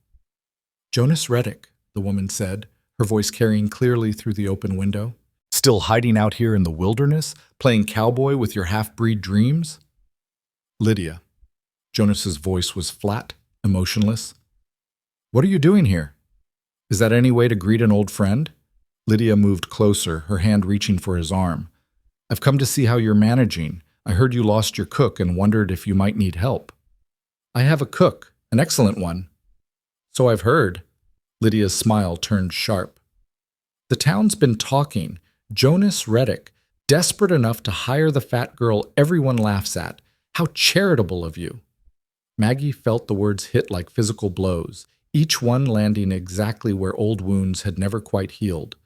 "Jonas Reddick," the woman said, her voice carrying clearly through the open window. "Still hiding out here in the wilderness, playing cowboy with your half-breed dreams?" "Lydia." Jonas's voice was flat, emotionless. "What are you doing here? Is that any way to greet an old friend?" Lydia moved closer, her hand reaching for his arm. "I've come to see how you're managing. I heard you lost your cook and wondered if you might need help." "I have a cook, an excellent one." "So I've heard." Lydia's smile turned sharp. "The town's been talking. Jonas Reddick, desperate enough to hire the fat girl everyone laughs at. How charitable of you." Maggie felt the words hit like physical blows, each one landing exactly where old wounds had never quite healed.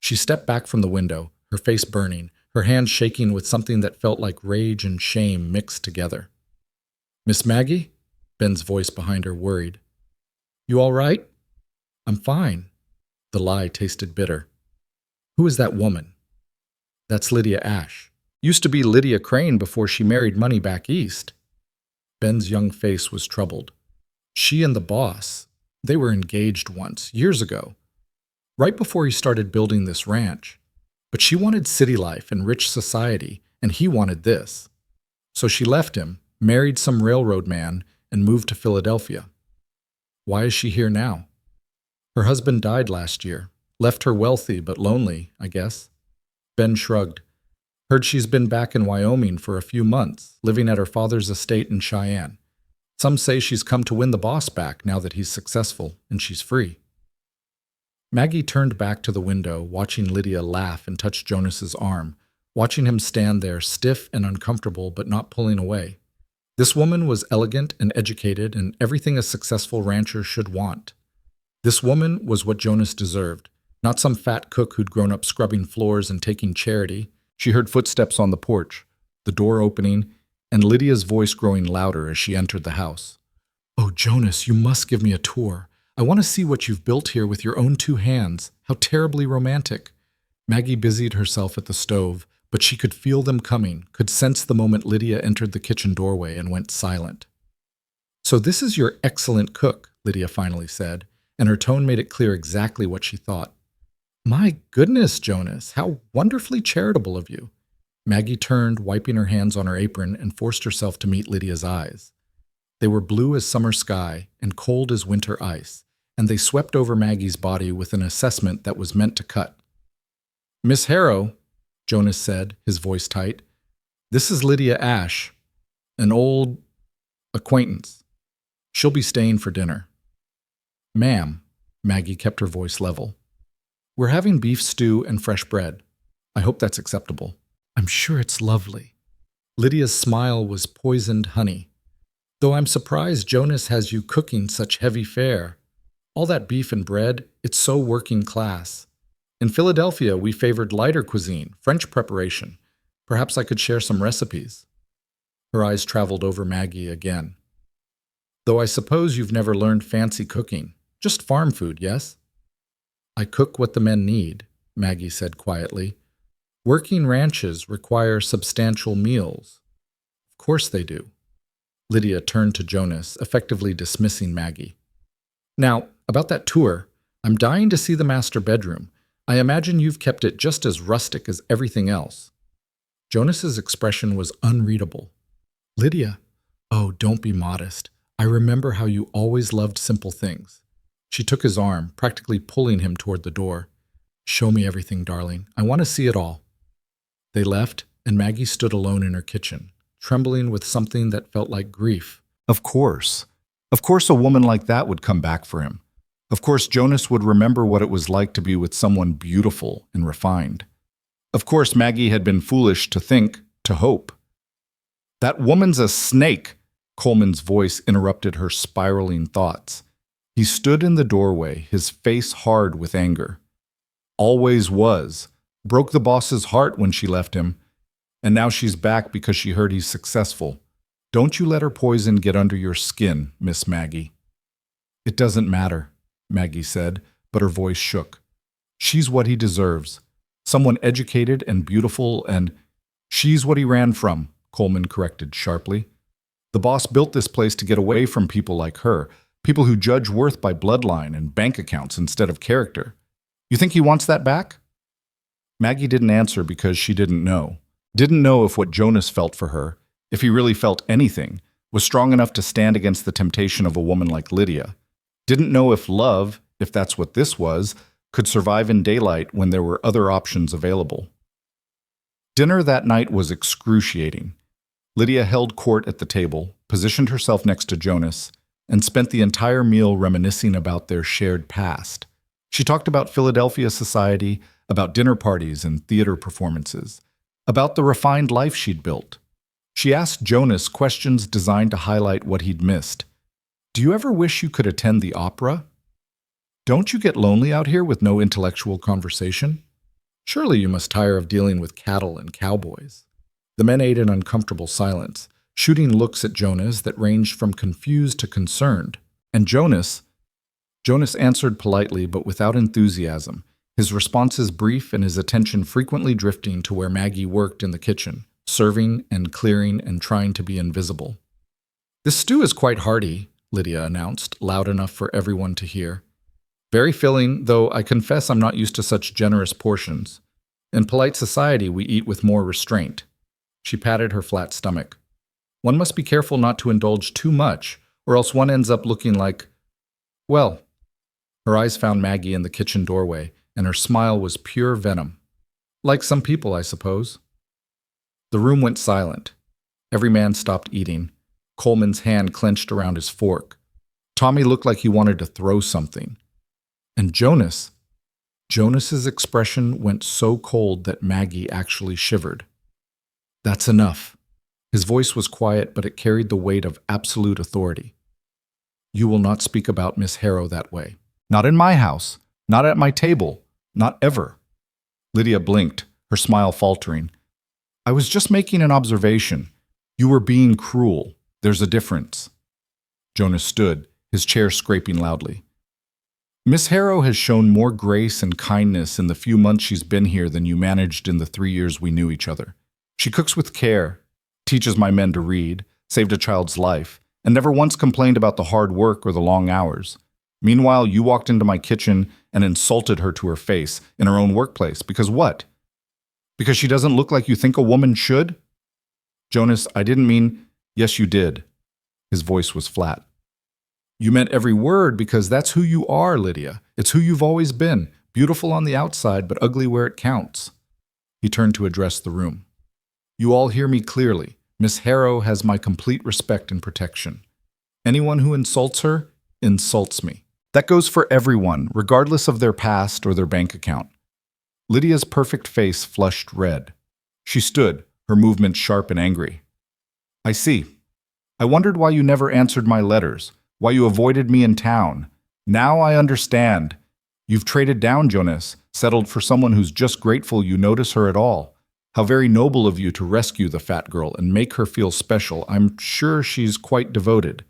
She stepped back from the window, her face burning, her hands shaking with something that felt like rage and shame mixed together. "Miss Maggie?" Ben's voice behind her worried. "You all right?" "I'm fine." The lie tasted bitter. "Who is that woman?" "That's Lydia Ash. Used to be Lydia Crane before she married money back east." Ben's young face was troubled. "She and the boss, they were engaged once, years ago, right before he started building this ranch. But she wanted city life and rich society, and he wanted this. So she left him, married some railroad man, and moved to Philadelphia. Why is she here now? Her husband died last year, left her wealthy but lonely, I guess." Ben shrugged. "Heard she's been back in Wyoming for a few months, living at her father's estate in Cheyenne. Some say she's come to win the boss back now that he's successful, and she's free." Maggie turned back to the window, watching Lydia laugh and touch Jonas's arm, watching him stand there stiff and uncomfortable but not pulling away. This woman was elegant and educated and everything a successful rancher should want. This woman was what Jonas deserved, not some fat cook who'd grown up scrubbing floors and taking charity. She heard footsteps on the porch, the door opening, and Lydia's voice growing louder as she entered the house. "Oh, Jonas, you must give me a tour. I want to see what you've built here with your own two hands. How terribly romantic." Maggie busied herself at the stove, but she could feel them coming, could sense the moment Lydia entered the kitchen doorway and went silent. "So this is your excellent cook," Lydia finally said, and her tone made it clear exactly what she thought. "My goodness, Jonas, how wonderfully charitable of you." Maggie turned, wiping her hands on her apron, and forced herself to meet Lydia's eyes. They were blue as summer sky and cold as winter ice, and they swept over Maggie's body with an assessment that was meant to cut. "Miss Harrow," Jonas said, his voice tight, "this is Lydia Ashe, an old acquaintance. She'll be staying for dinner." "Ma'am," Maggie kept her voice level, "we're having beef stew and fresh bread. I hope that's acceptable." "I'm sure it's lovely." Lydia's smile was poisoned honey. "Though I'm surprised Jonas has you cooking such heavy fare. All that beef and bread, it's so working class. In Philadelphia, we favored lighter cuisine, French preparation. Perhaps I could share some recipes." Her eyes traveled over Maggie again. "Though I suppose you've never learned fancy cooking. Just farm food, yes?" "I cook what the men need," Maggie said quietly. "Working ranches require substantial meals." "Of course they do." Lydia turned to Jonas, effectively dismissing Maggie. "Now, about that tour, I'm dying to see the master bedroom. I imagine you've kept it just as rustic as everything else." Jonas's expression was unreadable. "Lydia, oh, don't be modest. I remember how you always loved simple things." She took his arm, practically pulling him toward the door. "Show me everything, darling. I want to see it all." They left, and Maggie stood alone in her kitchen, trembling with something that felt like grief. Of course. Of course a woman like that would come back for him. Of course Jonas would remember what it was like to be with someone beautiful and refined. Of course Maggie had been foolish to think, to hope. "That woman's a snake," Coleman's voice interrupted her spiraling thoughts. He stood in the doorway, his face hard with anger. "Always was. Broke the boss's heart when she left him. And now she's back because she heard he's successful. Don't you let her poison get under your skin, Miss Maggie." "It doesn't matter," Maggie said, but her voice shook. "She's what he deserves. Someone educated and beautiful and—" "She's what he ran from," Coleman corrected sharply. "The boss built this place to get away from people like her, people who judge worth by bloodline and bank accounts instead of character. You think he wants that back?" Maggie didn't answer because she didn't know. Didn't know if what Jonas felt for her, if he really felt anything, was strong enough to stand against the temptation of a woman like Lydia. Didn't know if love, if that's what this was, could survive in daylight when there were other options available. Dinner that night was excruciating. Lydia held court at the table, positioned herself next to Jonas, and spent the entire meal reminiscing about their shared past. She talked about Philadelphia society, about dinner parties and theater performances, about the refined life she'd built. She asked Jonas questions designed to highlight what he'd missed. "Do you ever wish you could attend the opera? Don't you get lonely out here with no intellectual conversation? Surely you must tire of dealing with cattle and cowboys." The men ate in uncomfortable silence, shooting looks at Jonas that ranged from confused to concerned. And Jonas answered politely but without enthusiasm, his responses brief and his attention frequently drifting to where Maggie worked in the kitchen, serving and clearing and trying to be invisible. "This stew is quite hearty," Lydia announced, loud enough for everyone to hear. "Very filling, though I confess I'm not used to such generous portions. In polite society, we eat with more restraint." She patted her flat stomach. "One must be careful not to indulge too much, or else one ends up looking like, well." Her eyes found Maggie in the kitchen doorway, and her smile was pure venom. "Like some people, I suppose." The room went silent. Every man stopped eating. Coleman's hand clenched around his fork. Tommy looked like he wanted to throw something. And Jonas Jonas's expression went so cold that Maggie actually shivered. That's enough. His voice was quiet, but it carried the weight of absolute authority. You will not speak about Miss Harrow that way. Not in my house. Not at my table. Not ever. Lydia blinked, her smile faltering. I was just making an observation. You were being cruel. There's a difference. Jonas stood, his chair scraping loudly. Miss Harrow has shown more grace and kindness in the few months she's been here than you managed in the 3 years we knew each other. She cooks with care, teaches my men to read, saved a child's life, and never once complained about the hard work or the long hours. Meanwhile, you walked into my kitchen and insulted her to her face in her own workplace. Because what? Because she doesn't look like you think a woman should? Jonas, I didn't mean, yes, you did. His voice was flat. You meant every word because that's who you are, Lydia. It's who you've always been, beautiful on the outside but ugly where it counts. He turned to address the room. You all hear me clearly. Miss Harrow has my complete respect and protection. Anyone who insults her, insults me. That goes for everyone, regardless of their past or their bank account. Lydia's perfect face flushed red. She stood, her movements sharp and angry. I see. I wondered why you never answered my letters, why you avoided me in town. Now I understand. You've traded down, Jonas, settled for someone who's just grateful you notice her at all. How very noble of you to rescue the fat girl and make her feel special. I'm sure she's quite devoted.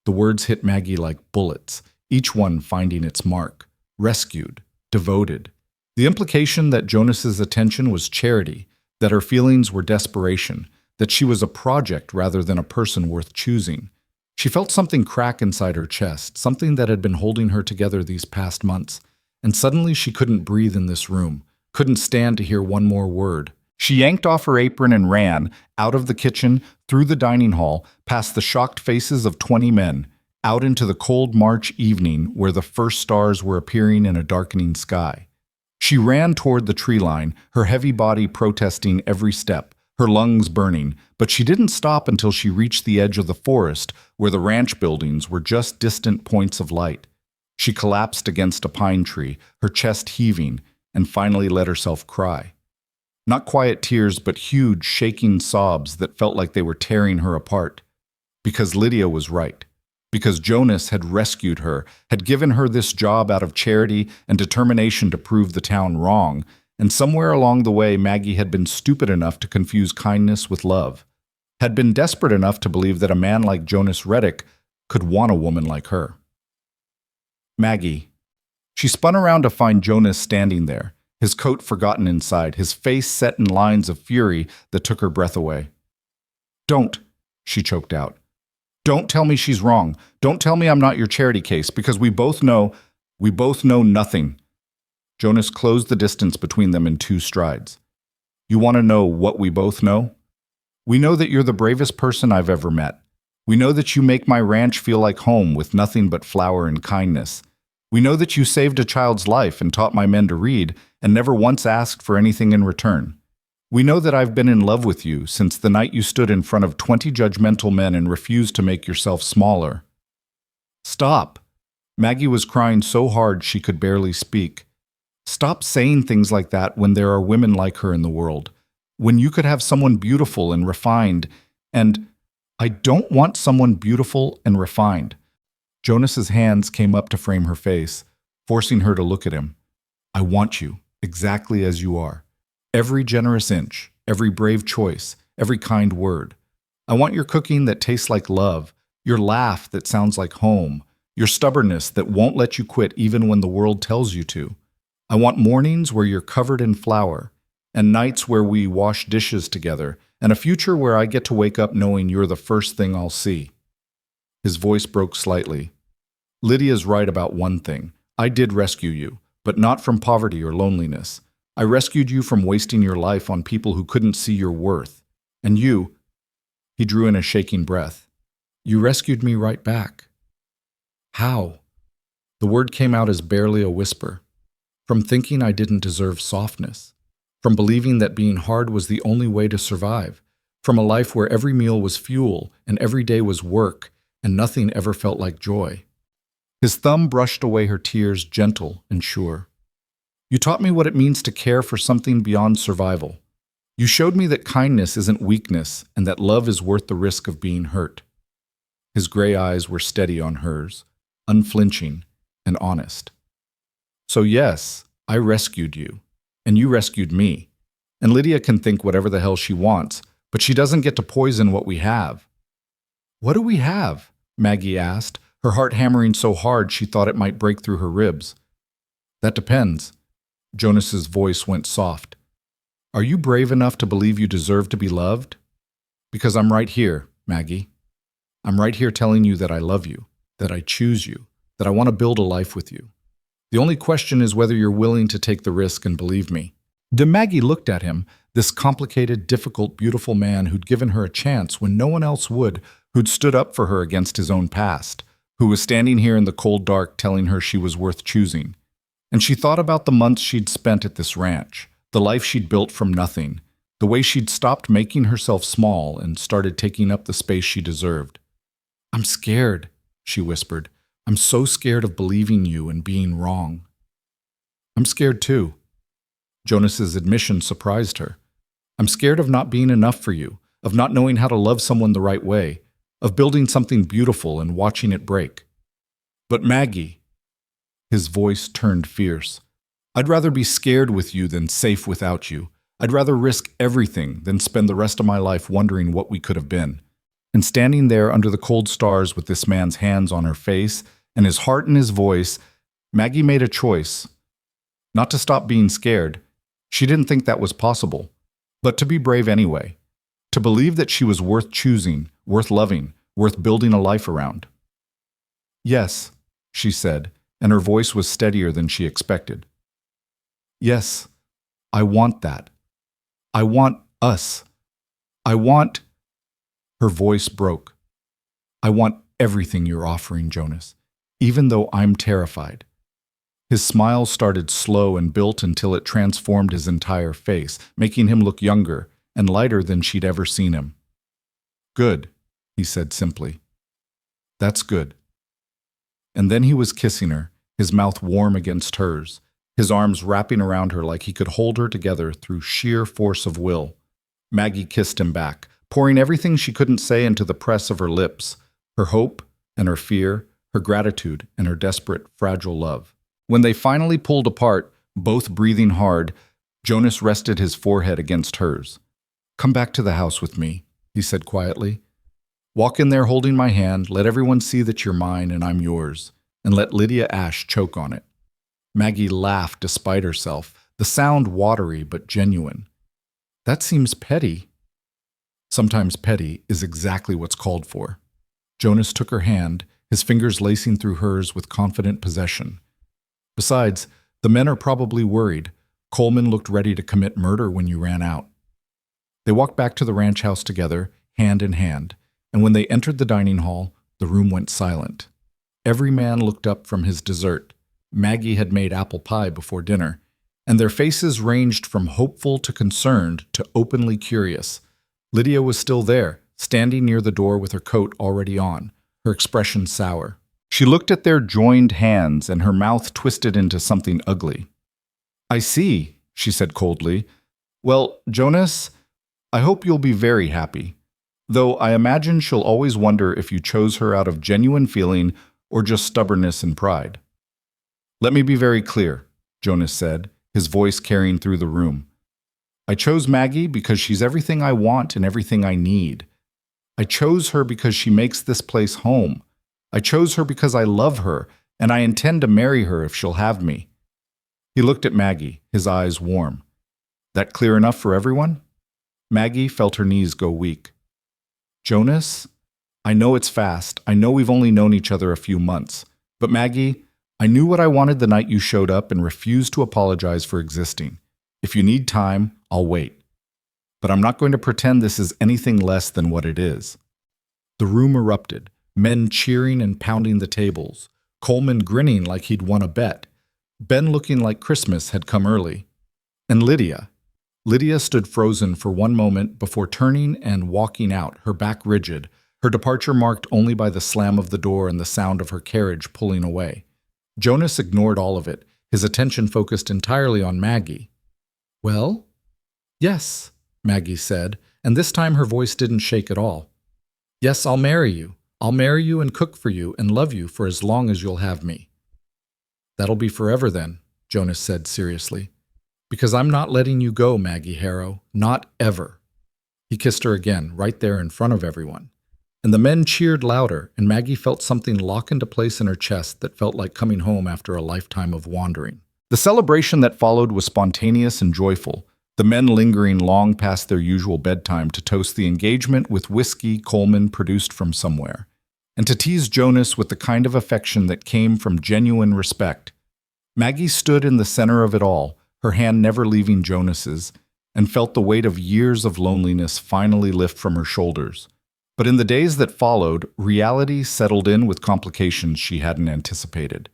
The words hit Maggie like bullets, each one finding its mark. Rescued, devoted. The implication that Jonas's attention was charity, that her feelings were desperation, that she was a project rather than a person worth choosing. She felt something crack inside her chest, something that had been holding her together these past months, and suddenly she couldn't breathe in this room, couldn't stand to hear one more word. She yanked off her apron and ran, out of the kitchen, through the dining hall, past the shocked faces of 20 men, out into the cold March evening where the first stars were appearing in a darkening sky. She ran toward the tree line, her heavy body protesting every step, her lungs burning, but she didn't stop until she reached the edge of the forest where the ranch buildings were just distant points of light. She collapsed against a pine tree, her chest heaving, and finally let herself cry. Not quiet tears, but huge, shaking sobs that felt like they were tearing her apart. Because Lydia was right. Because Jonas had rescued her, had given her this job out of charity and determination to prove the town wrong, and somewhere along the way Maggie had been stupid enough to confuse kindness with love, had been desperate enough to believe that a man like Jonas Reddick could want a woman like her. Maggie. She spun around to find Jonas standing there, his coat forgotten inside, his face set in lines of fury that took her breath away. Don't, she choked out. Don't tell me she's wrong. Don't tell me I'm not your charity case, because we both know nothing. Jonas closed the distance between them in 2 strides. You want to know what we both know? We know that you're the bravest person I've ever met. We know that you make my ranch feel like home with nothing but flour and kindness. We know that you saved a child's life and taught my men to read and never once asked for anything in return. We know that I've been in love with you since the night you stood in front of 20 judgmental men and refused to make yourself smaller. Stop. Maggie was crying so hard she could barely speak. Stop saying things like that when there are women like her in the world. When you could have someone beautiful and refined, and I don't want someone beautiful and refined. Jonas's hands came up to frame her face, forcing her to look at him. I want you, exactly as you are. Every generous inch, every brave choice, every kind word. I want your cooking that tastes like love, your laugh that sounds like home, your stubbornness that won't let you quit even when the world tells you to. I want mornings where you're covered in flour, and nights where we wash dishes together, and a future where I get to wake up knowing you're the first thing I'll see. His voice broke slightly. Lydia's right about one thing. I did rescue you, but not from poverty or loneliness. I rescued you from wasting your life on people who couldn't see your worth. And you, he drew in a shaking breath, you rescued me right back. How? The word came out as barely a whisper. From thinking I didn't deserve softness. From believing that being hard was the only way to survive. From a life where every meal was fuel and every day was work and nothing ever felt like joy. His thumb brushed away her tears, gentle and sure. You taught me what it means to care for something beyond survival. You showed me that kindness isn't weakness and that love is worth the risk of being hurt. His gray eyes were steady on hers, unflinching and honest. So yes, I rescued you, and you rescued me. And Lydia can think whatever the hell she wants, but she doesn't get to poison what we have. What do we have? Maggie asked, her heart hammering so hard she thought it might break through her ribs. That depends. Jonas's voice went soft. Are you brave enough to believe you deserve to be loved? Because I'm right here, Maggie. I'm right here telling you that I love you, that I choose you, that I want to build a life with you. The only question is whether you're willing to take the risk and believe me. Maggie looked at him, this complicated, difficult, beautiful man who'd given her a chance when no one else would, who'd stood up for her against his own past, who was standing here in the cold dark telling her she was worth choosing. And she thought about the months she'd spent at this ranch, the life she'd built from nothing, the way she'd stopped making herself small and started taking up the space she deserved. I'm scared, she whispered. I'm so scared of believing you and being wrong. I'm scared too. Jonas's admission surprised her. I'm scared of not being enough for you, of not knowing how to love someone the right way, of building something beautiful and watching it break. But Maggie, his voice turned fierce. I'd rather be scared with you than safe without you. I'd rather risk everything than spend the rest of my life wondering what we could have been. And standing there under the cold stars with this man's hands on her face and his heart in his voice, Maggie made a choice. Not to stop being scared. She didn't think that was possible. But to be brave anyway. To believe that she was worth choosing, worth loving, worth building a life around. Yes, she said, and her voice was steadier than she expected. Yes, I want that. I want us. I want... Her voice broke. I want everything you're offering, Jonas, even though I'm terrified. His smile started slow and built until it transformed his entire face, making him look younger and lighter than she'd ever seen him. Good, he said simply. That's good. And then he was kissing her, his mouth warm against hers, his arms wrapping around her like he could hold her together through sheer force of will. Maggie kissed him back, pouring everything she couldn't say into the press of her lips, her hope and her fear, her gratitude and her desperate, fragile love. When they finally pulled apart, both breathing hard, Jonas rested his forehead against hers. Come back to the house with me, he said quietly. Walk in there holding my hand, let everyone see that you're mine and I'm yours, and let Lydia Ash choke on it. Maggie laughed despite herself, the sound watery but genuine. That seems petty. Sometimes petty is exactly what's called for. Jonas took her hand, his fingers lacing through hers with confident possession. Besides, the men are probably worried. Coleman looked ready to commit murder when you ran out. They walked back to the ranch house together, hand in hand, and when they entered the dining hall, the room went silent. Every man looked up from his dessert. Maggie had made apple pie before dinner, and their faces ranged from hopeful to concerned to openly curious. Lydia was still there, standing near the door with her coat already on, her expression sour. She looked at their joined hands and her mouth twisted into something ugly. I see, she said coldly. Well, Jonas, I hope you'll be very happy, though I imagine she'll always wonder if you chose her out of genuine feeling or just stubbornness and pride. Let me be very clear, Jonas said, his voice carrying through the room. I chose Maggie because she's everything I want and everything I need. I chose her because she makes this place home. I chose her because I love her, and I intend to marry her if she'll have me. He looked at Maggie, his eyes warm. That clear enough for everyone? Maggie felt her knees go weak. Jonas, I know it's fast. I know we've only known each other a few months. But Maggie, I knew what I wanted the night you showed up and refused to apologize for existing. If you need time, I'll wait. But I'm not going to pretend this is anything less than what it is. The room erupted, men cheering and pounding the tables, Coleman grinning like he'd won a bet, Ben looking like Christmas had come early. And Lydia. Lydia stood frozen for one moment before turning and walking out, her back rigid, her departure marked only by the slam of the door and the sound of her carriage pulling away. Jonas ignored all of it, his attention focused entirely on Maggie. "Well?" "Yes," Maggie said, and this time her voice didn't shake at all. "Yes, I'll marry you. I'll marry you and cook for you and love you for as long as you'll have me." "That'll be forever then," Jonas said seriously. "Because I'm not letting you go, Maggie Harrow. Not ever." He kissed her again, right there in front of everyone. And the men cheered louder, and Maggie felt something lock into place in her chest that felt like coming home after a lifetime of wandering. The celebration that followed was spontaneous and joyful, the men lingering long past their usual bedtime to toast the engagement with whiskey Coleman produced from somewhere, and to tease Jonas with the kind of affection that came from genuine respect. Maggie stood in the center of it all, her hand never leaving Jonas's, and felt the weight of years of loneliness finally lift from her shoulders. But in the days that followed, reality settled in with complications she hadn't anticipated.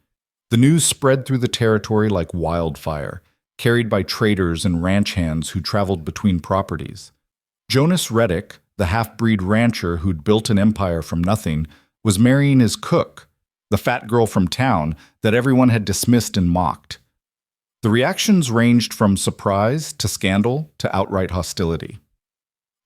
The news spread through the territory like wildfire, carried by traders and ranch hands who traveled between properties. Jonas Reddick, the half-breed rancher who'd built an empire from nothing, was marrying his cook, the fat girl from town that everyone had dismissed and mocked. The reactions ranged from surprise to scandal to outright hostility.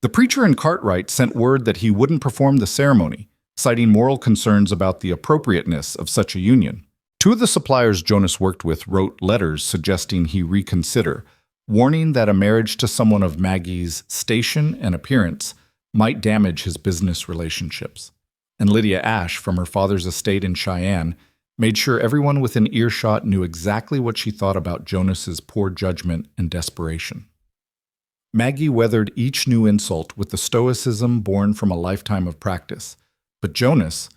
The preacher in Cartwright sent word that he wouldn't perform the ceremony, citing moral concerns about the appropriateness of such a union. Two of the suppliers Jonas worked with wrote letters suggesting he reconsider, warning that a marriage to someone of Maggie's station and appearance might damage his business relationships. And Lydia Ash, from her father's estate in Cheyenne, made sure everyone within earshot knew exactly what she thought about Jonas's poor judgment and desperation. Maggie weathered each new insult with the stoicism born from a lifetime of practice. But Jonas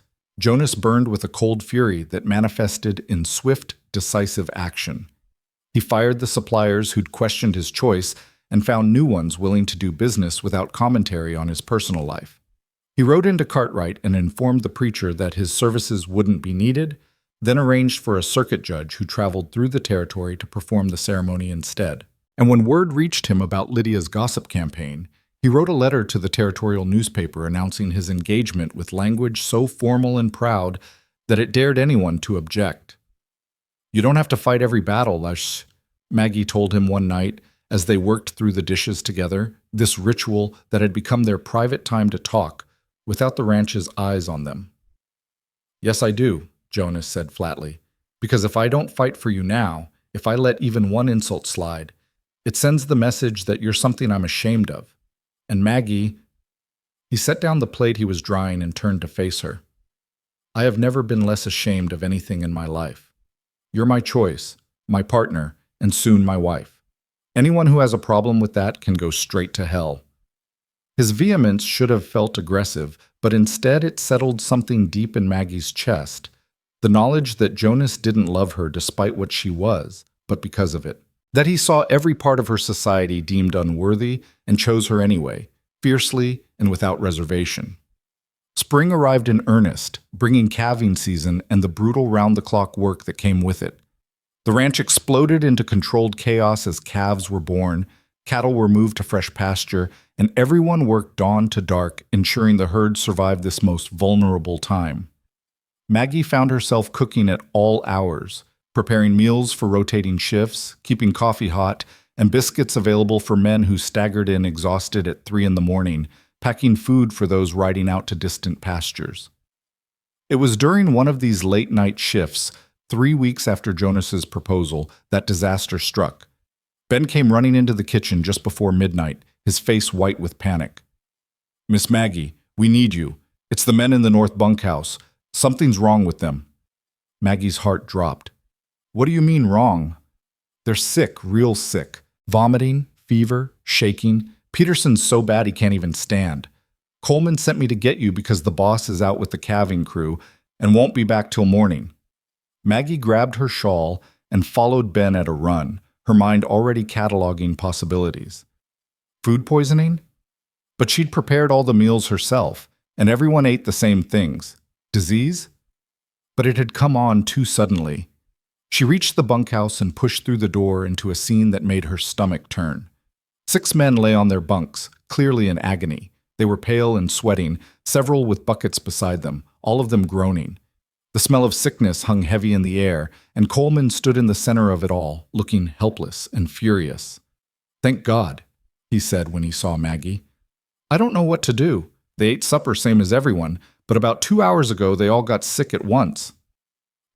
burned with a cold fury that manifested in swift, decisive action. He fired the suppliers who'd questioned his choice and found new ones willing to do business without commentary on his personal life. He rode into Cartwright and informed the preacher that his services wouldn't be needed, then arranged for a circuit judge who traveled through the territory to perform the ceremony instead. And when word reached him about Lydia's gossip campaign, he wrote a letter to the territorial newspaper announcing his engagement with language so formal and proud that it dared anyone to object. "You don't have to fight every battle, Lash," Maggie told him one night as they worked through the dishes together, this ritual that had become their private time to talk, without the ranch's eyes on them. "Yes, I do," Jonas said flatly, "because if I don't fight for you now, if I let even one insult slide, it sends the message that you're something I'm ashamed of. And Maggie..." He set down the plate he was drying and turned to face her. "I have never been less ashamed of anything in my life. You're my choice, my partner, and soon my wife. Anyone who has a problem with that can go straight to hell." His vehemence should have felt aggressive, but instead it settled something deep in Maggie's chest, the knowledge that Jonas didn't love her despite what she was, but because of it. That he saw every part of her society deemed unworthy and chose her anyway, fiercely and without reservation. Spring arrived in earnest, bringing calving season and the brutal round-the-clock work that came with it. The ranch exploded into controlled chaos as calves were born, cattle were moved to fresh pasture, and everyone worked dawn to dark, ensuring the herd survived this most vulnerable time. Maggie found herself cooking at all hours, preparing meals for rotating shifts, keeping coffee hot, and biscuits available for men who staggered in exhausted at 3 a.m, packing food for those riding out to distant pastures. It was during one of these late-night shifts, 3 weeks after Jonas's proposal, that disaster struck. Ben came running into the kitchen just before midnight, his face white with panic. "Miss Maggie, we need you. It's the men in the north bunkhouse. Something's wrong with them." Maggie's heart dropped. "What do you mean wrong?" "They're sick, real sick. Vomiting, fever, shaking. Peterson's so bad he can't even stand. Coleman sent me to get you because the boss is out with the calving crew and won't be back till morning." Maggie grabbed her shawl and followed Ben at a run, her mind already cataloging possibilities. Food poisoning? But she'd prepared all the meals herself, and everyone ate the same things. Disease? But it had come on too suddenly. She reached the bunkhouse and pushed through the door into a scene that made her stomach turn. 6 men lay on their bunks, clearly in agony. They were pale and sweating, several with buckets beside them, all of them groaning. The smell of sickness hung heavy in the air, and Coleman stood in the center of it all, looking helpless and furious. "Thank God," he said when he saw Maggie. "I don't know what to do. They ate supper same as everyone, but about 2 hours ago they all got sick at once."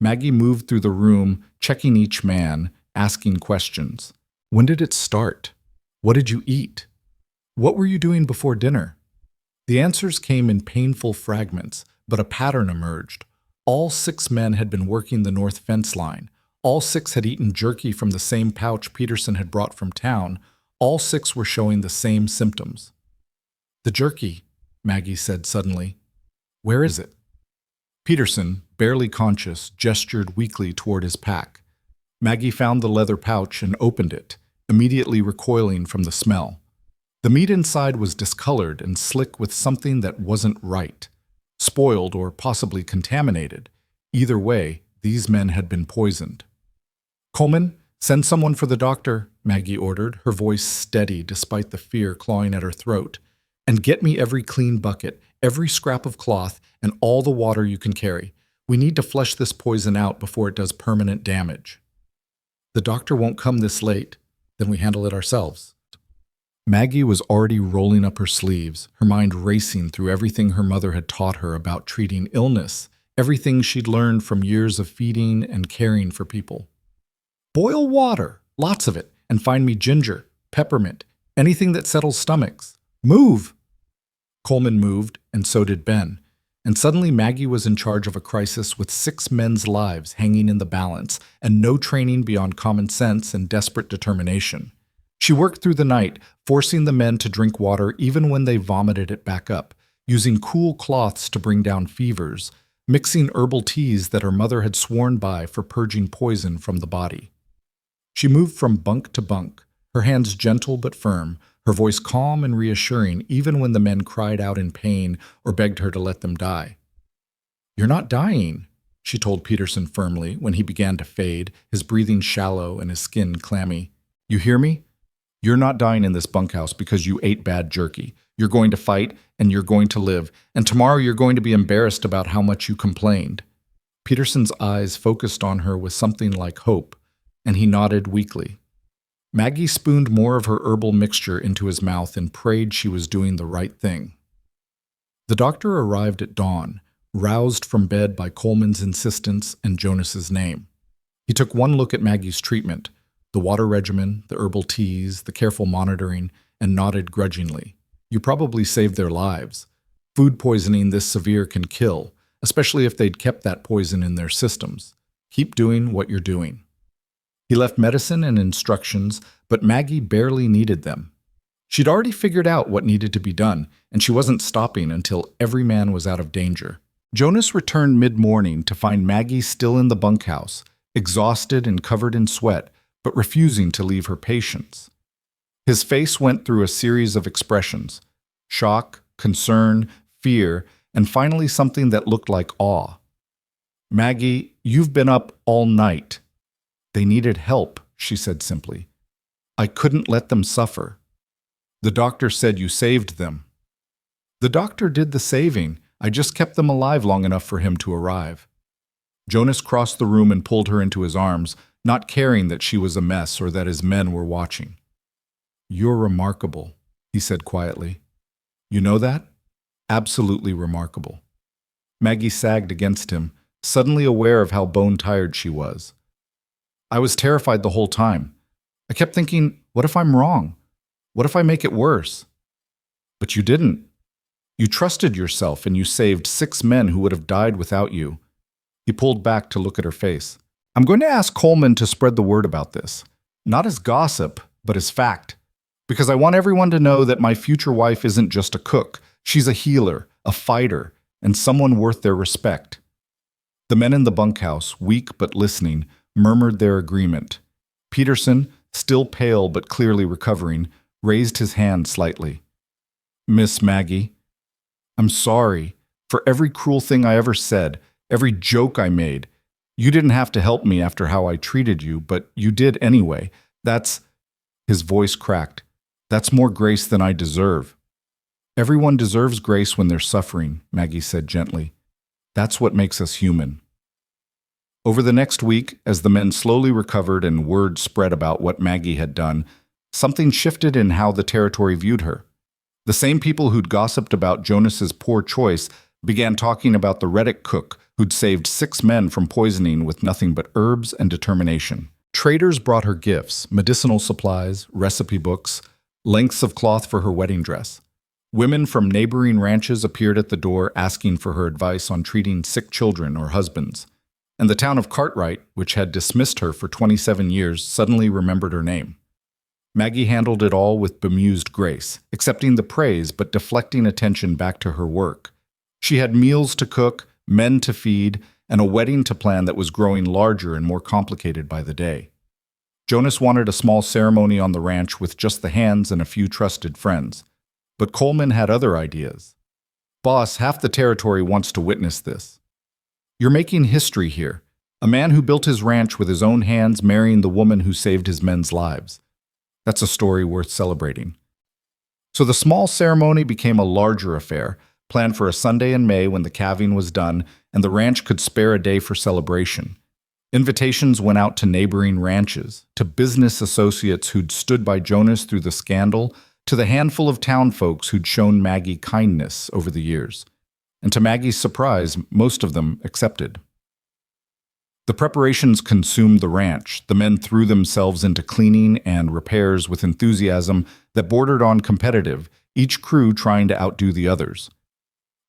Maggie moved through the room, checking each man, asking questions. "When did it start? What did you eat? What were you doing before dinner?" The answers came in painful fragments, but a pattern emerged. All 6 men had been working the north fence line. All 6 had eaten jerky from the same pouch Peterson had brought from town. All 6 were showing the same symptoms. "The jerky," Maggie said suddenly. "Where is it?" Peterson, barely conscious, gestured weakly toward his pack. Maggie found the leather pouch and opened it, immediately recoiling from the smell. The meat inside was discolored and slick with something that wasn't right. Spoiled or possibly contaminated. Either way, these men had been poisoned. "Coleman, send someone for the doctor," Maggie ordered, her voice steady despite the fear clawing at her throat. "And get me every clean bucket, every scrap of cloth, and all the water you can carry. We need to flush this poison out before it does permanent damage." "The doctor won't come this late. Then we handle it ourselves." Maggie was already rolling up her sleeves, her mind racing through everything her mother had taught her about treating illness, everything she'd learned from years of feeding and caring for people. "Boil water, lots of it, and find me ginger, peppermint, anything that settles stomachs. Move!" Coleman moved, and so did Ben. And suddenly Maggie was in charge of a crisis with 6 men's lives hanging in the balance and no training beyond common sense and desperate determination. She worked through the night, forcing the men to drink water even when they vomited it back up, using cool cloths to bring down fevers, mixing herbal teas that her mother had sworn by for purging poison from the body. She moved from bunk to bunk, her hands gentle but firm, her voice calm and reassuring even when the men cried out in pain or begged her to let them die. "You're not dying," she told Peterson firmly when he began to fade, his breathing shallow and his skin clammy. "You hear me? You're not dying in this bunkhouse because you ate bad jerky. You're going to fight, and you're going to live, and tomorrow you're going to be embarrassed about how much you complained." Peterson's eyes focused on her with something like hope, and he nodded weakly. Maggie spooned more of her herbal mixture into his mouth and prayed she was doing the right thing. The doctor arrived at dawn, roused from bed by Coleman's insistence and Jonas's name. He took one look at Maggie's treatment, the water regimen, the herbal teas, the careful monitoring, and nodded grudgingly. "You probably saved their lives. Food poisoning this severe can kill, especially if they'd kept that poison in their systems. Keep doing what you're doing." He left medicine and instructions, but Maggie barely needed them. She'd already figured out what needed to be done, and she wasn't stopping until every man was out of danger. Jonas returned mid-morning to find Maggie still in the bunkhouse, exhausted and covered in sweat, but refusing to leave her patients. His face went through a series of expressions: shock, concern, fear, and finally something that looked like awe. "Maggie, you've been up all night." "They needed help," she said simply. "I couldn't let them suffer." "The doctor said you saved them." "The doctor did the saving. I just kept them alive long enough for him to arrive." Jonas crossed the room and pulled her into his arms, not caring that she was a mess or that his men were watching. "You're remarkable," he said quietly. "You know that? Absolutely remarkable." Maggie sagged against him, suddenly aware of how bone-tired she was. "I was terrified the whole time. I kept thinking, what if I'm wrong? What if I make it worse?" "But you didn't. You trusted yourself and you saved 6 men who would have died without you." He pulled back to look at her face. "I'm going to ask Coleman to spread the word about this. Not as gossip, but as fact. Because I want everyone to know that my future wife isn't just a cook. She's a healer, a fighter, and someone worth their respect." The men in the bunkhouse, weak but listening, murmured their agreement. Peterson, still pale but clearly recovering, raised his hand slightly. "Miss Maggie, I'm sorry for every cruel thing I ever said, every joke I made. You didn't have to help me after how I treated you, but you did anyway. That's—" His voice cracked. "That's more grace than I deserve." "Everyone deserves grace when they're suffering," Maggie said gently. "That's what makes us human." Over the next week, as the men slowly recovered and word spread about what Maggie had done, something shifted in how the territory viewed her. The same people who'd gossiped about Jonas's poor choice began talking about the Reddick cook who'd saved 6 men from poisoning with nothing but herbs and determination. Traders brought her gifts, medicinal supplies, recipe books, lengths of cloth for her wedding dress. Women from neighboring ranches appeared at the door asking for her advice on treating sick children or husbands. And the town of Cartwright, which had dismissed her for 27 years, suddenly remembered her name. Maggie handled it all with bemused grace, accepting the praise but deflecting attention back to her work. She had meals to cook, men to feed, and a wedding to plan that was growing larger and more complicated by the day. Jonas wanted a small ceremony on the ranch with just the hands and a few trusted friends. But Coleman had other ideas. "Boss, half the territory wants to witness this. You're making history here. A man who built his ranch with his own hands marrying the woman who saved his men's lives. That's a story worth celebrating." So the small ceremony became a larger affair, planned for a Sunday in May when the calving was done and the ranch could spare a day for celebration. Invitations went out to neighboring ranches, to business associates who'd stood by Jonas through the scandal, to the handful of town folks who'd shown Maggie kindness over the years. And to Maggie's surprise, most of them accepted. The preparations consumed the ranch. The men threw themselves into cleaning and repairs with enthusiasm that bordered on competitive, each crew trying to outdo the others.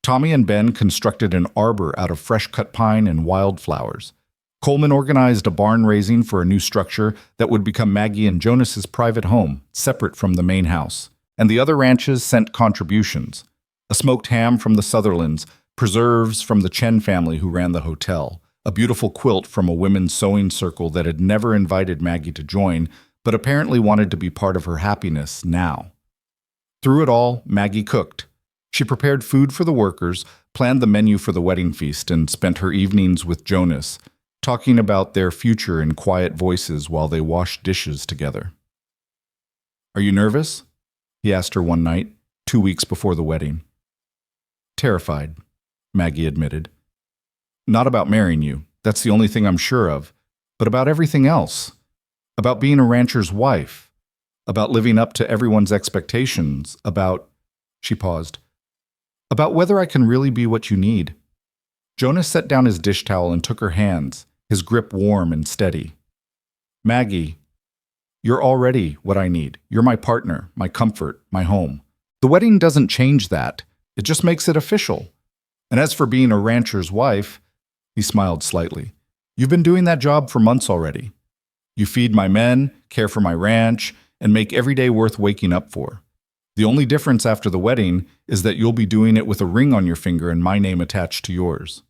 Tommy and Ben constructed an arbor out of fresh-cut pine and wildflowers. Coleman organized a barn raising for a new structure that would become Maggie and Jonas's private home, separate from the main house. And the other ranches sent contributions. A smoked ham from the Sutherlands, preserves from the Chen family who ran the hotel, a beautiful quilt from a women's sewing circle that had never invited Maggie to join, but apparently wanted to be part of her happiness now. Through it all, Maggie cooked. She prepared food for the workers, planned the menu for the wedding feast, and spent her evenings with Jonas, talking about their future in quiet voices while they washed dishes together. "Are you nervous?" he asked her one night, 2 weeks before the wedding. "Terrified," Maggie admitted. "Not about marrying you, that's the only thing I'm sure of, but about everything else. About being a rancher's wife, about living up to everyone's expectations, about—" She paused. "About whether I can really be what you need." Jonas set down his dish towel and took her hands, his grip warm and steady. "Maggie, you're already what I need. You're my partner, my comfort, my home. The wedding doesn't change that. It just makes it official. And as for being a rancher's wife," he smiled slightly, "you've been doing that job for months already. You feed my men, care for my ranch, and make every day worth waking up for. The only difference after the wedding is that you'll be doing it with a ring on your finger and my name attached to yours."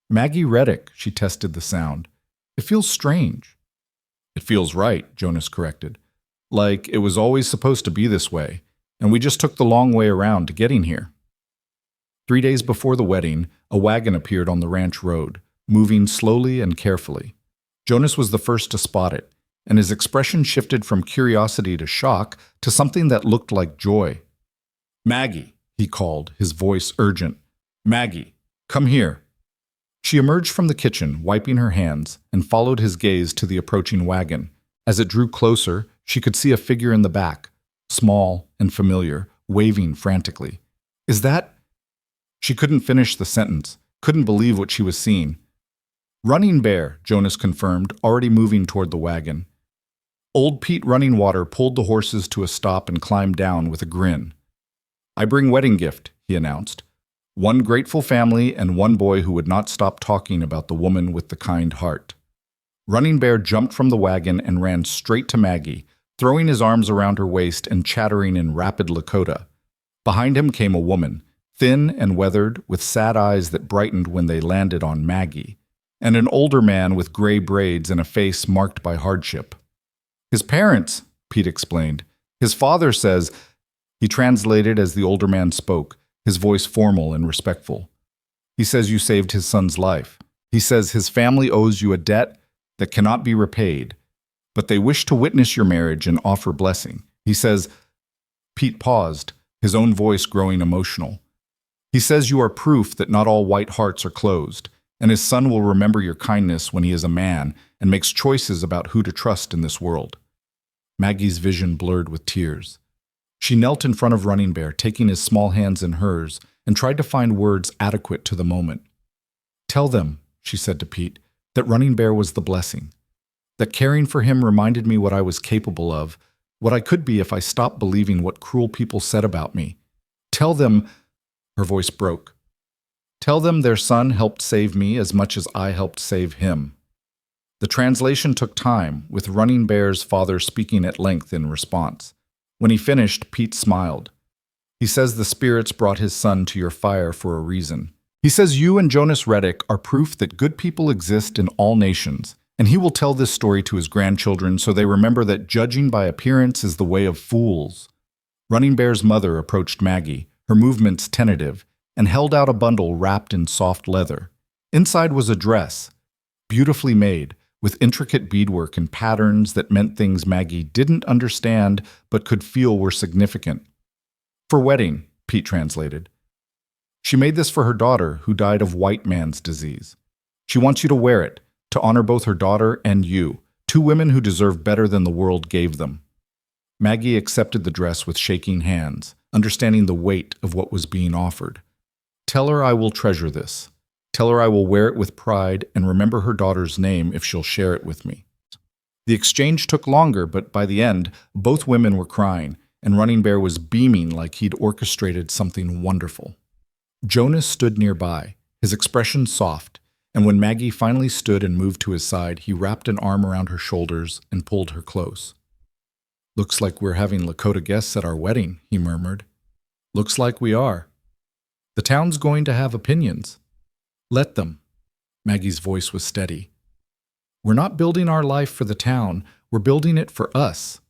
"Maggie Reddick," she tested the sound. "It feels strange." "It feels right," Jonas corrected. "Like it was always supposed to be this way, and we just took the long way around to getting here." 3 days before the wedding, a wagon appeared on the ranch road, moving slowly and carefully. Jonas was the first to spot it, and his expression shifted from curiosity to shock to something that looked like joy. "Maggie," he called, his voice urgent. "Maggie, come here." She emerged from the kitchen, wiping her hands, and followed his gaze to the approaching wagon. As it drew closer, she could see a figure in the back, small and familiar, waving frantically. "Is that—" She couldn't finish the sentence, couldn't believe what she was seeing. "Running Bear," Jonas confirmed, already moving toward the wagon. Old Pete Running Water pulled the horses to a stop and climbed down with a grin. "I bring wedding gift," he announced. One grateful family and one boy who would not stop talking about the woman with the kind heart. Running Bear jumped from the wagon and ran straight to Maggie, throwing his arms around her waist and chattering in rapid Lakota. Behind him came a woman, thin and weathered, with sad eyes that brightened when they landed on Maggie, and an older man with gray braids and a face marked by hardship. "His parents," Pete explained. "His father says—" He translated as the older man spoke, his voice formal and respectful. "He says you saved his son's life. He says his family owes you a debt that cannot be repaid, but they wish to witness your marriage and offer blessing. He says—" Pete paused, his own voice growing emotional. "He says you are proof that not all white hearts are closed. and his son will remember your kindness when he is a man and makes choices about who to trust in this world." Maggie's vision blurred with tears. She knelt in front of Running Bear, taking his small hands in hers, and tried to find words adequate to the moment. "Tell them," she said to Pete, "that Running Bear was the blessing. That caring for him reminded me what I was capable of, what I could be if I stopped believing what cruel people said about me. Tell them," her voice broke, "tell them their son helped save me as much as I helped save him." The translation took time, with Running Bear's father speaking at length in response. When he finished, Pete smiled. "He says the spirits brought his son to your fire for a reason. He says you and Jonas Reddick are proof that good people exist in all nations, and he will tell this story to his grandchildren so they remember that judging by appearance is the way of fools." Running Bear's mother approached Maggie, her movements tentative, and held out a bundle wrapped in soft leather. Inside was a dress, beautifully made, with intricate beadwork and patterns that meant things Maggie didn't understand but could feel were significant. "For wedding," Pete translated. "She made this for her daughter, who died of white man's disease. She wants you to wear it, to honor both her daughter and you, two women who deserve better than the world gave them." Maggie accepted the dress with shaking hands, understanding the weight of what was being offered. "Tell her I will treasure this. Tell her I will wear it with pride and remember her daughter's name if she'll share it with me." The exchange took longer, but by the end, both women were crying, and Running Bear was beaming like he'd orchestrated something wonderful. Jonas stood nearby, his expression soft, and when Maggie finally stood and moved to his side, he wrapped an arm around her shoulders and pulled her close. "Looks like we're having Lakota guests at our wedding," he murmured. "Looks like we are. The town's going to have opinions. Let them." Maggie's voice was steady. "We're not building our life for the town, we're building it for us."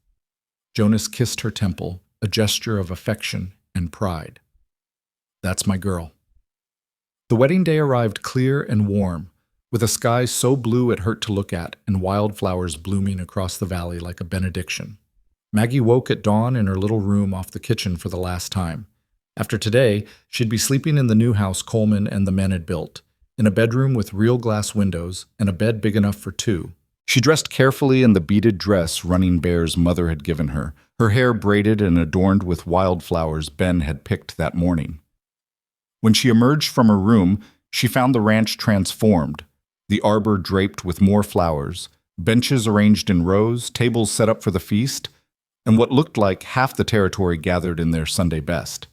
Jonas kissed her temple, a gesture of affection and pride. "That's my girl." The wedding day arrived clear and warm, with a sky so blue it hurt to look at and wildflowers blooming across the valley like a benediction. Maggie woke at dawn in her little room off the kitchen for the last time. After today, she'd be sleeping in the new house Coleman and the men had built, in a bedroom with real glass windows and a bed big enough for two. She dressed carefully in the beaded dress Running Bear's mother had given her, her hair braided and adorned with wildflowers Ben had picked that morning. When she emerged from her room, she found the ranch transformed, the arbor draped with more flowers, benches arranged in rows, tables set up for the feast, and what looked like half the territory gathered in their Sunday best.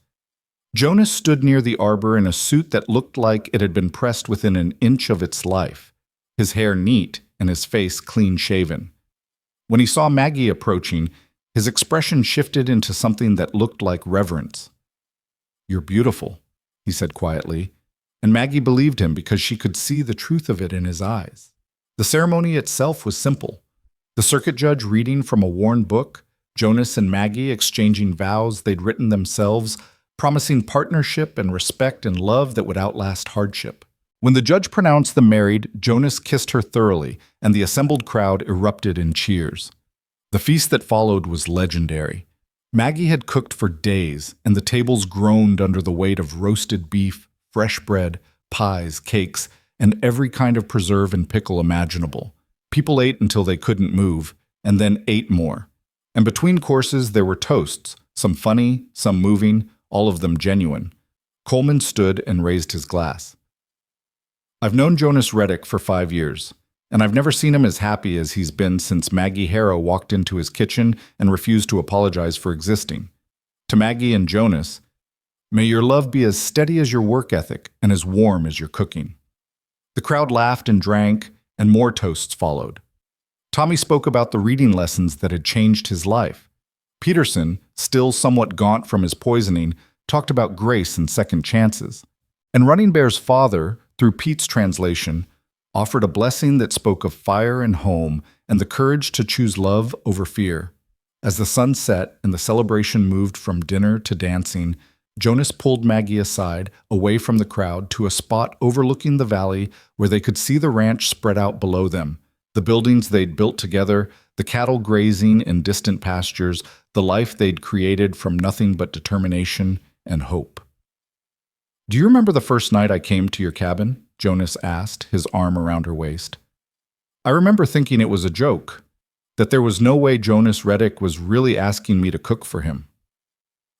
Jonas stood near the arbor in a suit that looked like it had been pressed within an inch of its life, his hair neat and his face clean-shaven. When he saw Maggie approaching, his expression shifted into something that looked like reverence. "You're beautiful," he said quietly, and Maggie believed him because she could see the truth of it in his eyes. The ceremony itself was simple. The circuit judge reading from a worn book, Jonas and Maggie exchanging vows they'd written themselves, promising partnership and respect and love that would outlast hardship. When the judge pronounced them married, Jonas kissed her thoroughly, and the assembled crowd erupted in cheers. The feast that followed was legendary. Maggie had cooked for days, and the tables groaned under the weight of roasted beef, fresh bread, pies, cakes, and every kind of preserve and pickle imaginable. People ate until they couldn't move, and then ate more. And between courses there were toasts, some funny, some moving, all of them genuine. Coleman stood and raised his glass. "I've known Jonas Reddick for 5 years, and I've never seen him as happy as he's been since Maggie Harrow walked into his kitchen and refused to apologize for existing. To Maggie and Jonas, may your love be as steady as your work ethic and as warm as your cooking." The crowd laughed and drank, and more toasts followed. Tommy spoke about the reading lessons that had changed his life. Peterson, still somewhat gaunt from his poisoning, talked about grace and second chances. And Running Bear's father, through Pete's translation, offered a blessing that spoke of fire and home and the courage to choose love over fear. As the sun set and the celebration moved from dinner to dancing, Jonas pulled Maggie aside, away from the crowd, to a spot overlooking the valley where they could see the ranch spread out below them, the buildings they'd built together, the cattle grazing in distant pastures, the life they'd created from nothing but determination and hope. "Do you remember the first night I came to your cabin?" Jonas asked, his arm around her waist. I remember thinking it was a joke, that there was no way Jonas Reddick was really asking me to cook for him.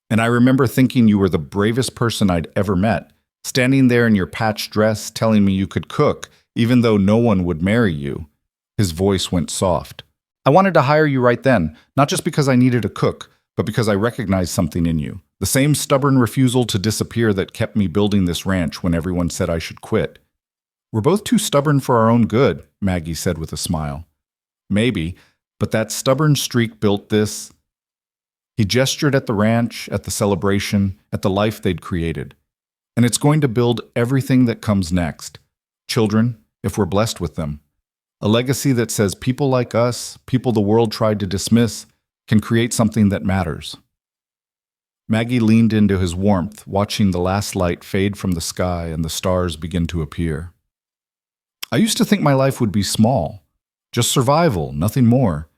And I remember thinking you were the bravest person I'd ever met, standing there in your patched dress telling me you could cook, even though no one would marry you. His voice went soft. I wanted to hire you right then, not just because I needed a cook, but because I recognized something in you. The same stubborn refusal to disappear that kept me building this ranch when everyone said I should quit. We're both too stubborn for our own good, Maggie said with a smile. Maybe, but that stubborn streak built this. He gestured at the ranch, at the celebration, at the life they'd created. And it's going to build everything that comes next. Children, if we're blessed with them. A legacy that says people like us, people the world tried to dismiss, can create something that matters. Maggie leaned into his warmth, watching the last light fade from the sky and the stars begin to appear. I used to think my life would be small, just survival, nothing more.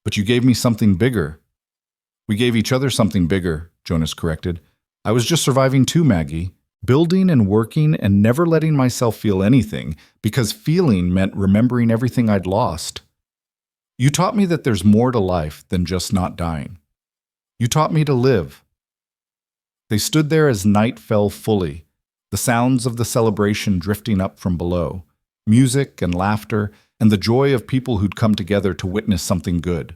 But you gave me something bigger. We gave each other something bigger, Jonas corrected. I was just surviving too, Maggie. Building and working and never letting myself feel anything, because feeling meant remembering everything I'd lost. You taught me that there's more to life than just not dying. You taught me to live. They stood there as night fell fully, the sounds of the celebration drifting up from below, music and laughter, and the joy of people who'd come together to witness something good.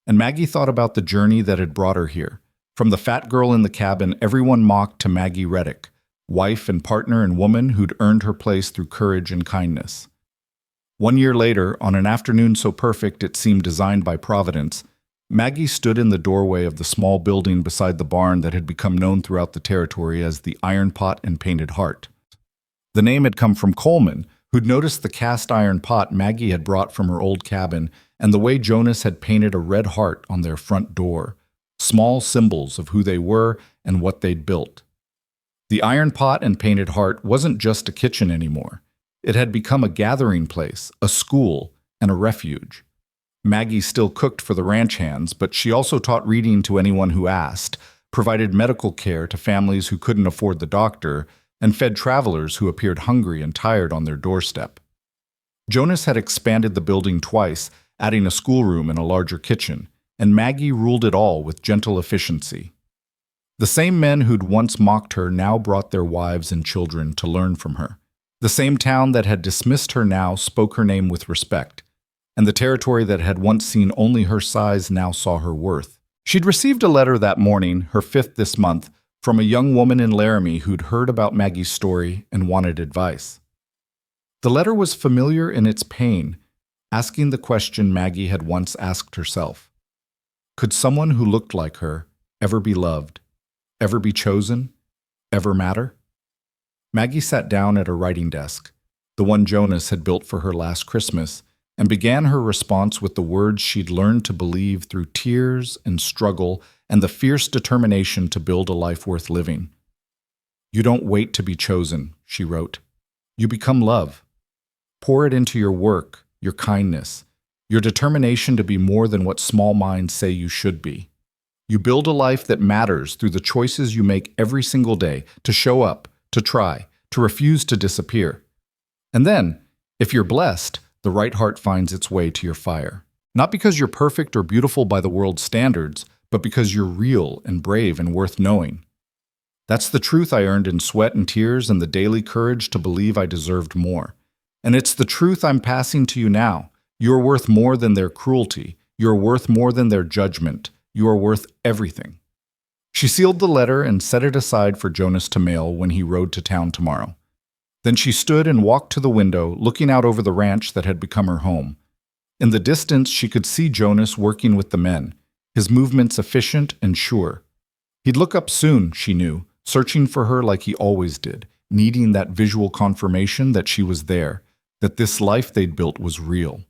And Maggie thought about the journey that had brought her here. From the fat girl in the cabin, everyone mocked to Maggie Reddick, wife and partner and woman who'd earned her place through courage and kindness. 1 year later, on an afternoon so perfect it seemed designed by Providence, Maggie stood in the doorway of the small building beside the barn that had become known throughout the territory as the Iron Pot and Painted Heart. The name had come from Coleman, who'd noticed the cast iron pot Maggie had brought from her old cabin and the way Jonas had painted a red heart on their front door, small symbols of who they were and what they'd built. The Iron Pot and Painted Heart wasn't just a kitchen anymore. It had become a gathering place, a school, and a refuge. Maggie still cooked for the ranch hands, but she also taught reading to anyone who asked, provided medical care to families who couldn't afford the doctor, and fed travelers who appeared hungry and tired on their doorstep. Jonas had expanded the building twice, adding a schoolroom and a larger kitchen, and Maggie ruled it all with gentle efficiency. The same men who'd once mocked her now brought their wives and children to learn from her. The same town that had dismissed her now spoke her name with respect, and the territory that had once seen only her size now saw her worth. She'd received a letter that morning, her 5th this month, from a young woman in Laramie who'd heard about Maggie's story and wanted advice. The letter was familiar in its pain, asking the question Maggie had once asked herself. Could someone who looked like her ever be loved, ever be chosen, ever matter? Maggie sat down at her writing desk, the one Jonas had built for her last Christmas, and began her response with the words she'd learned to believe through tears and struggle and the fierce determination to build a life worth living. You don't wait to be chosen, she wrote. You become love. Pour it into your work, your kindness, your determination to be more than what small minds say you should be. You build a life that matters through the choices you make every single day, to show up, to try, to refuse to disappear. And then, if you're blessed, the right heart finds its way to your fire. Not because you're perfect or beautiful by the world's standards, but because you're real and brave and worth knowing. That's the truth I earned in sweat and tears and the daily courage to believe I deserved more. And it's the truth I'm passing to you now. You're worth more than their cruelty. You're worth more than their judgment. You are worth everything. She sealed the letter and set it aside for Jonas to mail when he rode to town tomorrow. Then she stood and walked to the window, looking out over the ranch that had become her home. In the distance, she could see Jonas working with the men, his movements efficient and sure. He'd look up soon, she knew, searching for her like he always did, needing that visual confirmation that she was there, that this life they'd built was real.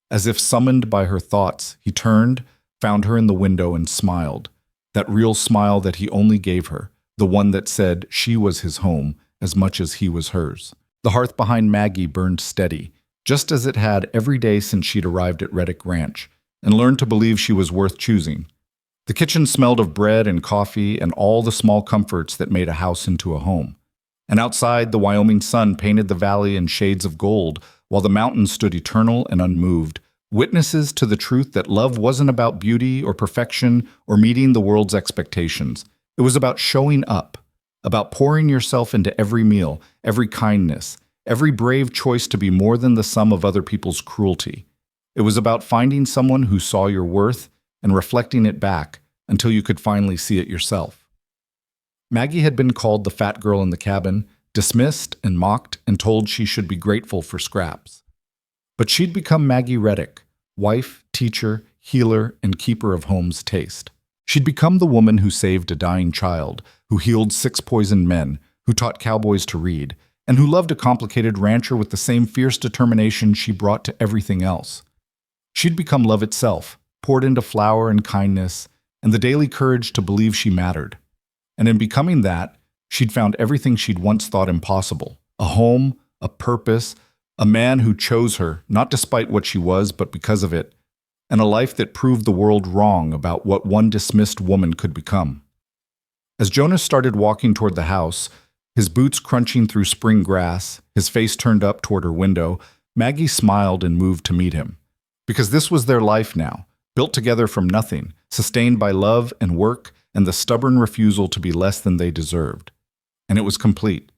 As if summoned by her thoughts, he turned, found her in the window and smiled, that real smile that he only gave her, the one that said she was his home as much as he was hers. The hearth behind Maggie burned steady, just as it had every day since she'd arrived at Reddick Ranch, and learned to believe she was worth choosing. The kitchen smelled of bread and coffee and all the small comforts that made a house into a home. And outside, the Wyoming sun painted the valley in shades of gold, while the mountains stood eternal and unmoved, witnesses to the truth that love wasn't about beauty or perfection or meeting the world's expectations. It was about showing up, about pouring yourself into every meal, every kindness, every brave choice to be more than the sum of other people's cruelty. It was about finding someone who saw your worth and reflecting it back until you could finally see it yourself. Maggie had been called the fat girl in the cabin, dismissed and mocked and told she should be grateful for scraps. But she'd become Maggie Reddick, wife, teacher, healer, and keeper of home's taste. She'd become the woman who saved a dying child, who healed 6 poisoned men, who taught cowboys to read, and who loved a complicated rancher with the same fierce determination she brought to everything else. She'd become love itself, poured into flower and kindness, and the daily courage to believe she mattered. And in becoming that, she'd found everything she'd once thought impossible: a home, a purpose, a man who chose her, not despite what she was, but because of it, and a life that proved the world wrong about what one dismissed woman could become. As Jonas started walking toward the house, his boots crunching through spring grass, his face turned up toward her window, Maggie smiled and moved to meet him. Because this was their life now, built together from nothing, sustained by love and work and the stubborn refusal to be less than they deserved. And it was complete.